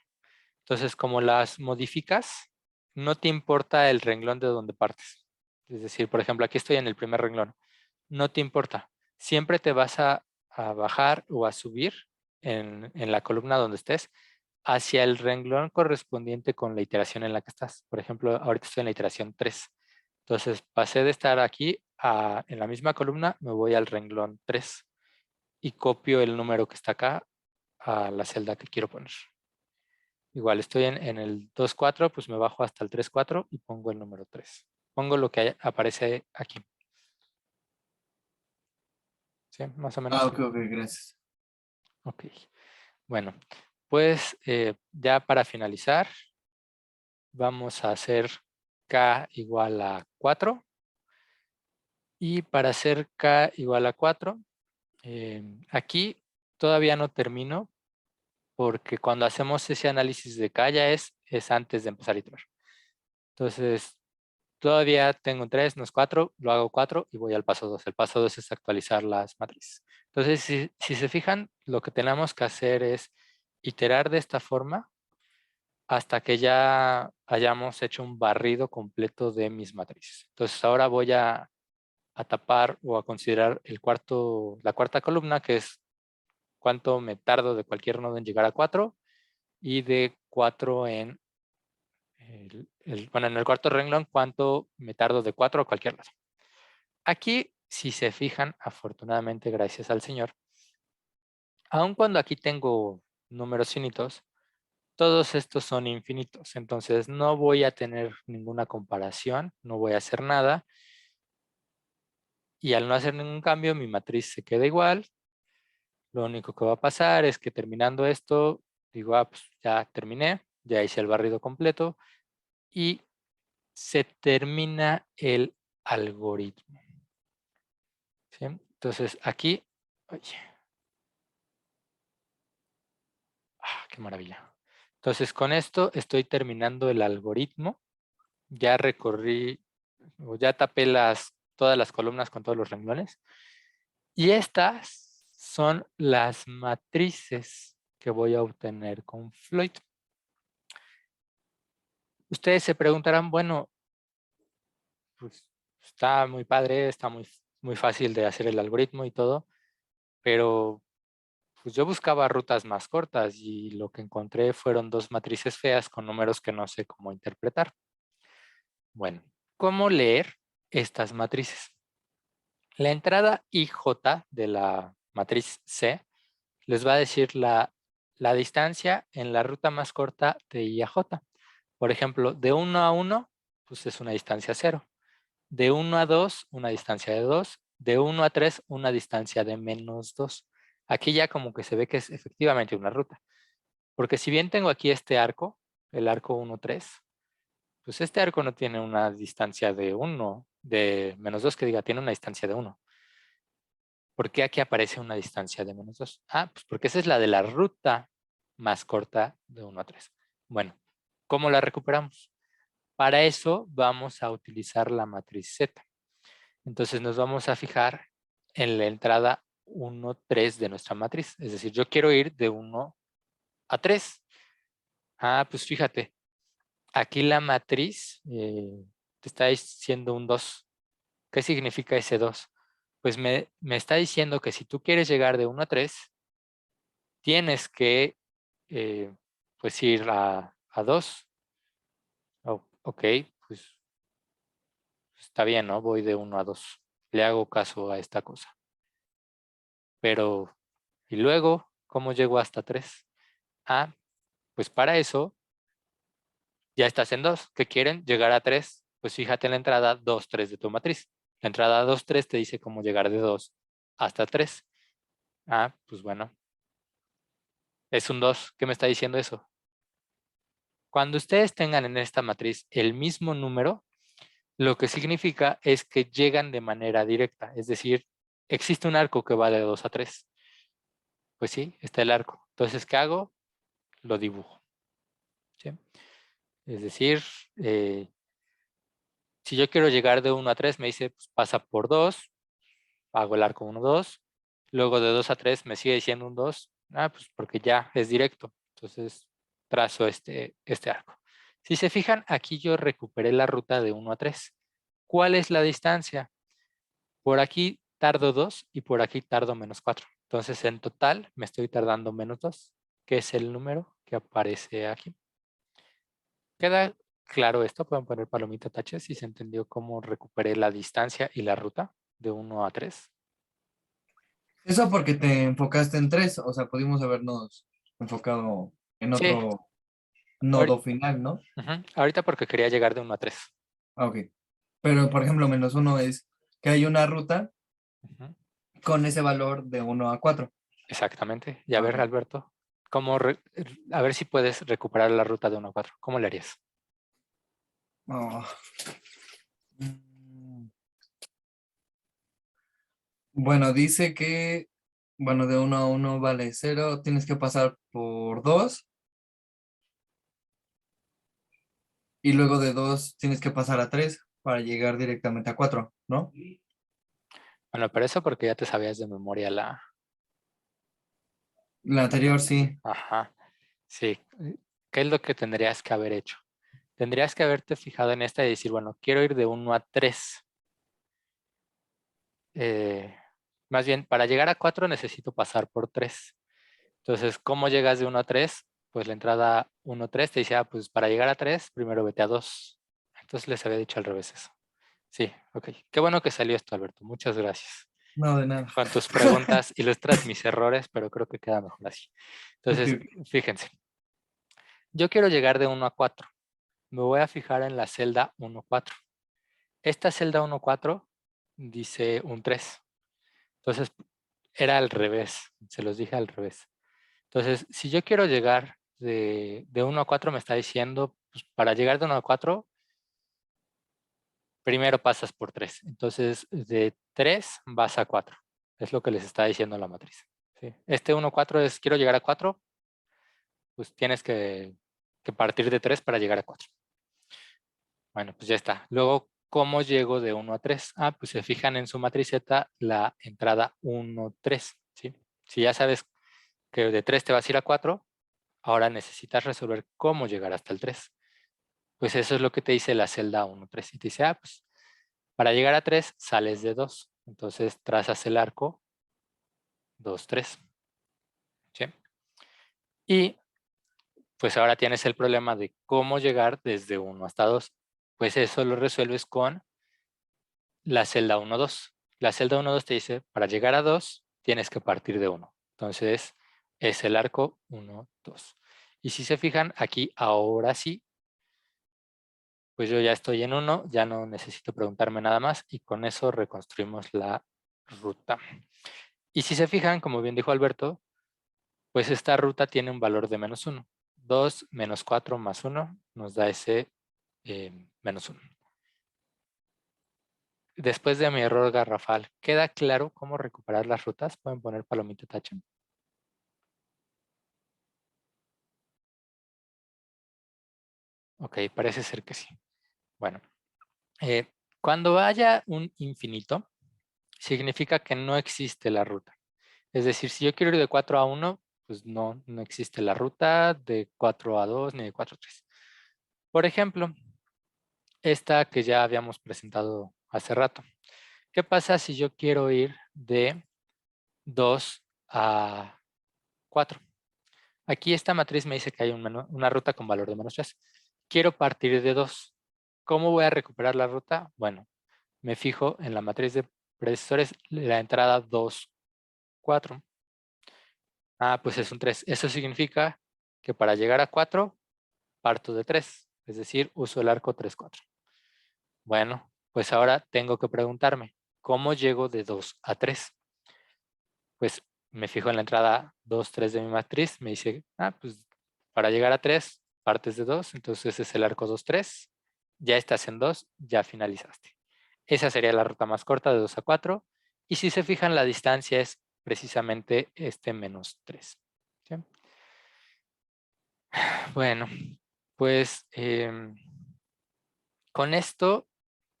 Entonces, como las modificas, no te importa el renglón de donde partes. Es decir, por ejemplo, aquí estoy en el primer renglón. No te importa. Siempre te vas a bajar o a subir en la columna donde estés hacia el renglón correspondiente con la iteración en la que estás. Por ejemplo, ahorita estoy en la iteración 3. Entonces, pasé de estar aquí en la misma columna, me voy al renglón 3 y copio el número que está acá a la celda que quiero poner. Igual estoy en el 2.4, pues me bajo hasta el 3.4 y pongo el número 3. Pongo lo que aparece aquí. ¿Sí? Más o menos. Ah, ok, gracias. Ok. Bueno, pues ya para finalizar, vamos a hacer K igual a 4. Y para hacer K igual a 4, aquí todavía no termino porque cuando hacemos ese análisis de K ya es antes de empezar a iterar. Entonces, todavía tengo un 3, no es 4, lo hago 4 y voy al paso 2. El paso 2 es actualizar las matrices. Entonces, si se fijan, lo que tenemos que hacer es iterar de esta forma hasta que ya hayamos hecho un barrido completo de mis matrices. Entonces, ahora voy a tapar o a considerar la cuarta columna, que es cuánto me tardo de cualquier nodo en llegar a 4 y de 4 en en el cuarto renglón, cuánto me tardo de 4 a cualquier lado. Aquí, si se fijan, afortunadamente, gracias al Señor, aun cuando aquí tengo números finitos, todos estos son infinitos. Entonces, no voy a tener ninguna comparación, no voy a hacer nada. Y al no hacer ningún cambio, mi matriz se queda igual. Lo único que va a pasar es que terminando esto, digo, pues ya terminé, ya hice el barrido completo y se termina el algoritmo. ¿Sí? Entonces aquí, oye, qué maravilla. Entonces con esto estoy terminando el algoritmo. Ya recorrí, o ya tapé todas las columnas con todos los renglones. Y estas son las matrices que voy a obtener con Floyd. Ustedes se preguntarán, bueno, pues está muy padre, está muy fácil de hacer el algoritmo y todo, pero pues yo buscaba rutas más cortas y lo que encontré fueron dos matrices feas con números que no sé cómo interpretar. Bueno, ¿cómo leer estas matrices? La entrada IJ de la matriz C les va a decir la distancia en la ruta más corta de I a J. Por ejemplo, de 1 a 1, pues es una distancia 0. De 1 a 2, una distancia de 2. De 1 a 3, una distancia de menos 2. Aquí ya como que se ve que es efectivamente una ruta. Porque si bien tengo aquí este arco, el arco 1, 3, pues este arco no tiene una distancia de 1, de menos 2, que diga, tiene una distancia de 1. ¿Por qué aquí aparece una distancia de menos 2? Pues porque esa es la de la ruta más corta de 1 a 3. Bueno, ¿cómo la recuperamos? Para eso vamos a utilizar la matriz Z. Entonces nos vamos a fijar en la entrada 1, 3 de nuestra matriz. Es decir, yo quiero ir de 1 a 3. Pues fíjate, aquí la matriz te está diciendo un 2. ¿Qué significa ese 2? Pues me está diciendo que si tú quieres llegar de 1 a 3, tienes que pues ir a 2. Ok, pues está bien, ¿no? Voy de 1 a 2. Le hago caso a esta cosa. Pero, ¿y luego cómo llego hasta 3? Pues para eso ya estás en 2. ¿Qué quieren? Llegar a 3. Pues fíjate en la entrada 2, 3 de tu matriz. La entrada 2, 3 te dice cómo llegar de 2 hasta 3. Pues bueno. Es un 2. ¿Qué me está diciendo eso? Cuando ustedes tengan en esta matriz el mismo número, lo que significa es que llegan de manera directa. Es decir, existe un arco que va de 2 a 3. Pues sí, está el arco. Entonces, ¿qué hago? Lo dibujo. ¿Sí? Es decir, si yo quiero llegar de 1 a 3, me dice, pues, pasa por 2, hago el arco 1, 2. Luego de 2 a 3 me sigue diciendo un 2. Pues porque ya es directo. Entonces, trazo este arco. Si se fijan, aquí yo recuperé la ruta de 1 a 3. ¿Cuál es la distancia? Por aquí tardo 2 y por aquí tardo menos 4. Entonces, en total me estoy tardando menos 2, que es el número que aparece aquí. ¿Queda claro esto? Pueden poner palomita taches si se entendió cómo recuperé la distancia y la ruta de 1 a 3. Eso porque te enfocaste en 3, o sea, pudimos habernos enfocado en Sí, otro nodo final, ¿no? ahorita porque quería llegar de 1 a 3. Ok. Pero, por ejemplo, -1 es que hay una ruta con ese valor de 1 a 4. Exactamente. Y a ver, Ok. Alberto, a ver si puedes recuperar la ruta de 1 a 4. ¿Cómo le harías? Oh. Mm. Bueno, dice que, bueno, de 1 a 1 vale 0, tienes que pasar por 2 y luego de 2 tienes que pasar a 3. para llegar directamente a 4, ¿no? Bueno, pero eso porque ya te sabías de memoria la... La anterior sí. Ajá, sí. ¿Qué es lo que tendrías que haber hecho? Tendrías que haberte fijado en esta y decir, bueno, quiero ir de 1 a 3. Más bien, para llegar a 4 necesito pasar por 3. Entonces, ¿cómo llegas de 1 a 3? Pues la entrada 1, 3 te dice, pues para llegar a 3, primero vete a 2. Entonces les había dicho al revés eso. Sí, ok. Qué bueno que salió esto, Alberto. Muchas gracias. No, de nada. Con tus preguntas ilustras mis errores, pero creo que queda mejor así. Entonces, Ok. fíjense. Yo quiero llegar de 1 a 4. Me voy a fijar en la celda 1, 4. Esta celda 1, 4 dice un 3. Entonces, era al revés. Se los dije al revés. Entonces, si yo quiero llegar de 1 a 4, me está diciendo, pues, para llegar de 1 a 4, primero pasas por 3. Entonces, de 3 vas a 4. Es lo que les está diciendo la matriz. ¿Sí? Este 1, 4 es, quiero llegar a 4, pues tienes que partir de 3 para llegar a 4. Bueno, pues ya está. Luego, ¿cómo llego de 1 a 3? Ah, pues se fijan en su matriceta la entrada 1, 3. ¿Sí? Si ya sabes que de 3 te vas a ir a 4, ahora necesitas resolver cómo llegar hasta el 3. Pues eso es lo que te dice la celda 1, 3. Y te dice, pues para llegar a 3 sales de 2. Entonces trazas el arco 2, 3. ¿Sí? Y pues ahora tienes el problema de cómo llegar desde 1 hasta 2. Pues eso lo resuelves con la celda 1, 2. La celda 1, 2 te dice, para llegar a 2 tienes que partir de 1. Entonces es el arco 1, 2. Y si se fijan, aquí ahora sí, pues yo ya estoy en 1, ya no necesito preguntarme nada más y con eso reconstruimos la ruta. Y si se fijan, como bien dijo Alberto, pues esta ruta tiene un valor de menos 1. 2 menos 4 más 1 nos da ese menos 1. Después de mi error garrafal, ¿queda claro cómo recuperar las rutas? ¿Pueden poner palomita tacha? Ok, parece ser que sí. Bueno, cuando haya un infinito, significa que no existe la ruta. Es decir, si yo quiero ir de 4 a 1, pues no existe la ruta de 4 a 2 ni de 4 a 3. Por ejemplo, esta que ya habíamos presentado hace rato. ¿Qué pasa si yo quiero ir de 2 a 4? Aquí esta matriz me dice que hay una ruta con valor de menos 3. Quiero partir de 2. ¿Cómo voy a recuperar la ruta? Bueno, me fijo en la matriz de predecesores, la entrada 2, 4. Ah, pues es un 3. Eso significa que para llegar a 4, parto de 3. Es decir, uso el arco 3, 4. Bueno, pues ahora tengo que preguntarme, ¿cómo llego de 2 a 3? Pues me fijo en la entrada 2, 3 de mi matriz. Me dice, pues para llegar a 3, partes de 2. Entonces es el arco 2, 3. Ya estás en 2, ya finalizaste. Esa sería la ruta más corta de 2 a 4. Y si se fijan, la distancia es precisamente este menos 3. ¿Sí? Bueno, pues con esto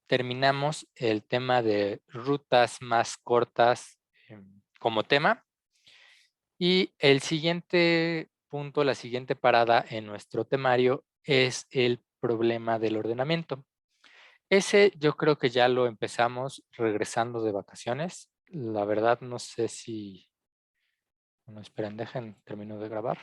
terminamos el tema de rutas más cortas como tema. Y el siguiente punto, la siguiente parada en nuestro temario es el problema del ordenamiento. Ese yo creo que ya lo empezamos regresando de vacaciones. La verdad no sé si... Bueno, esperen, termino de grabar.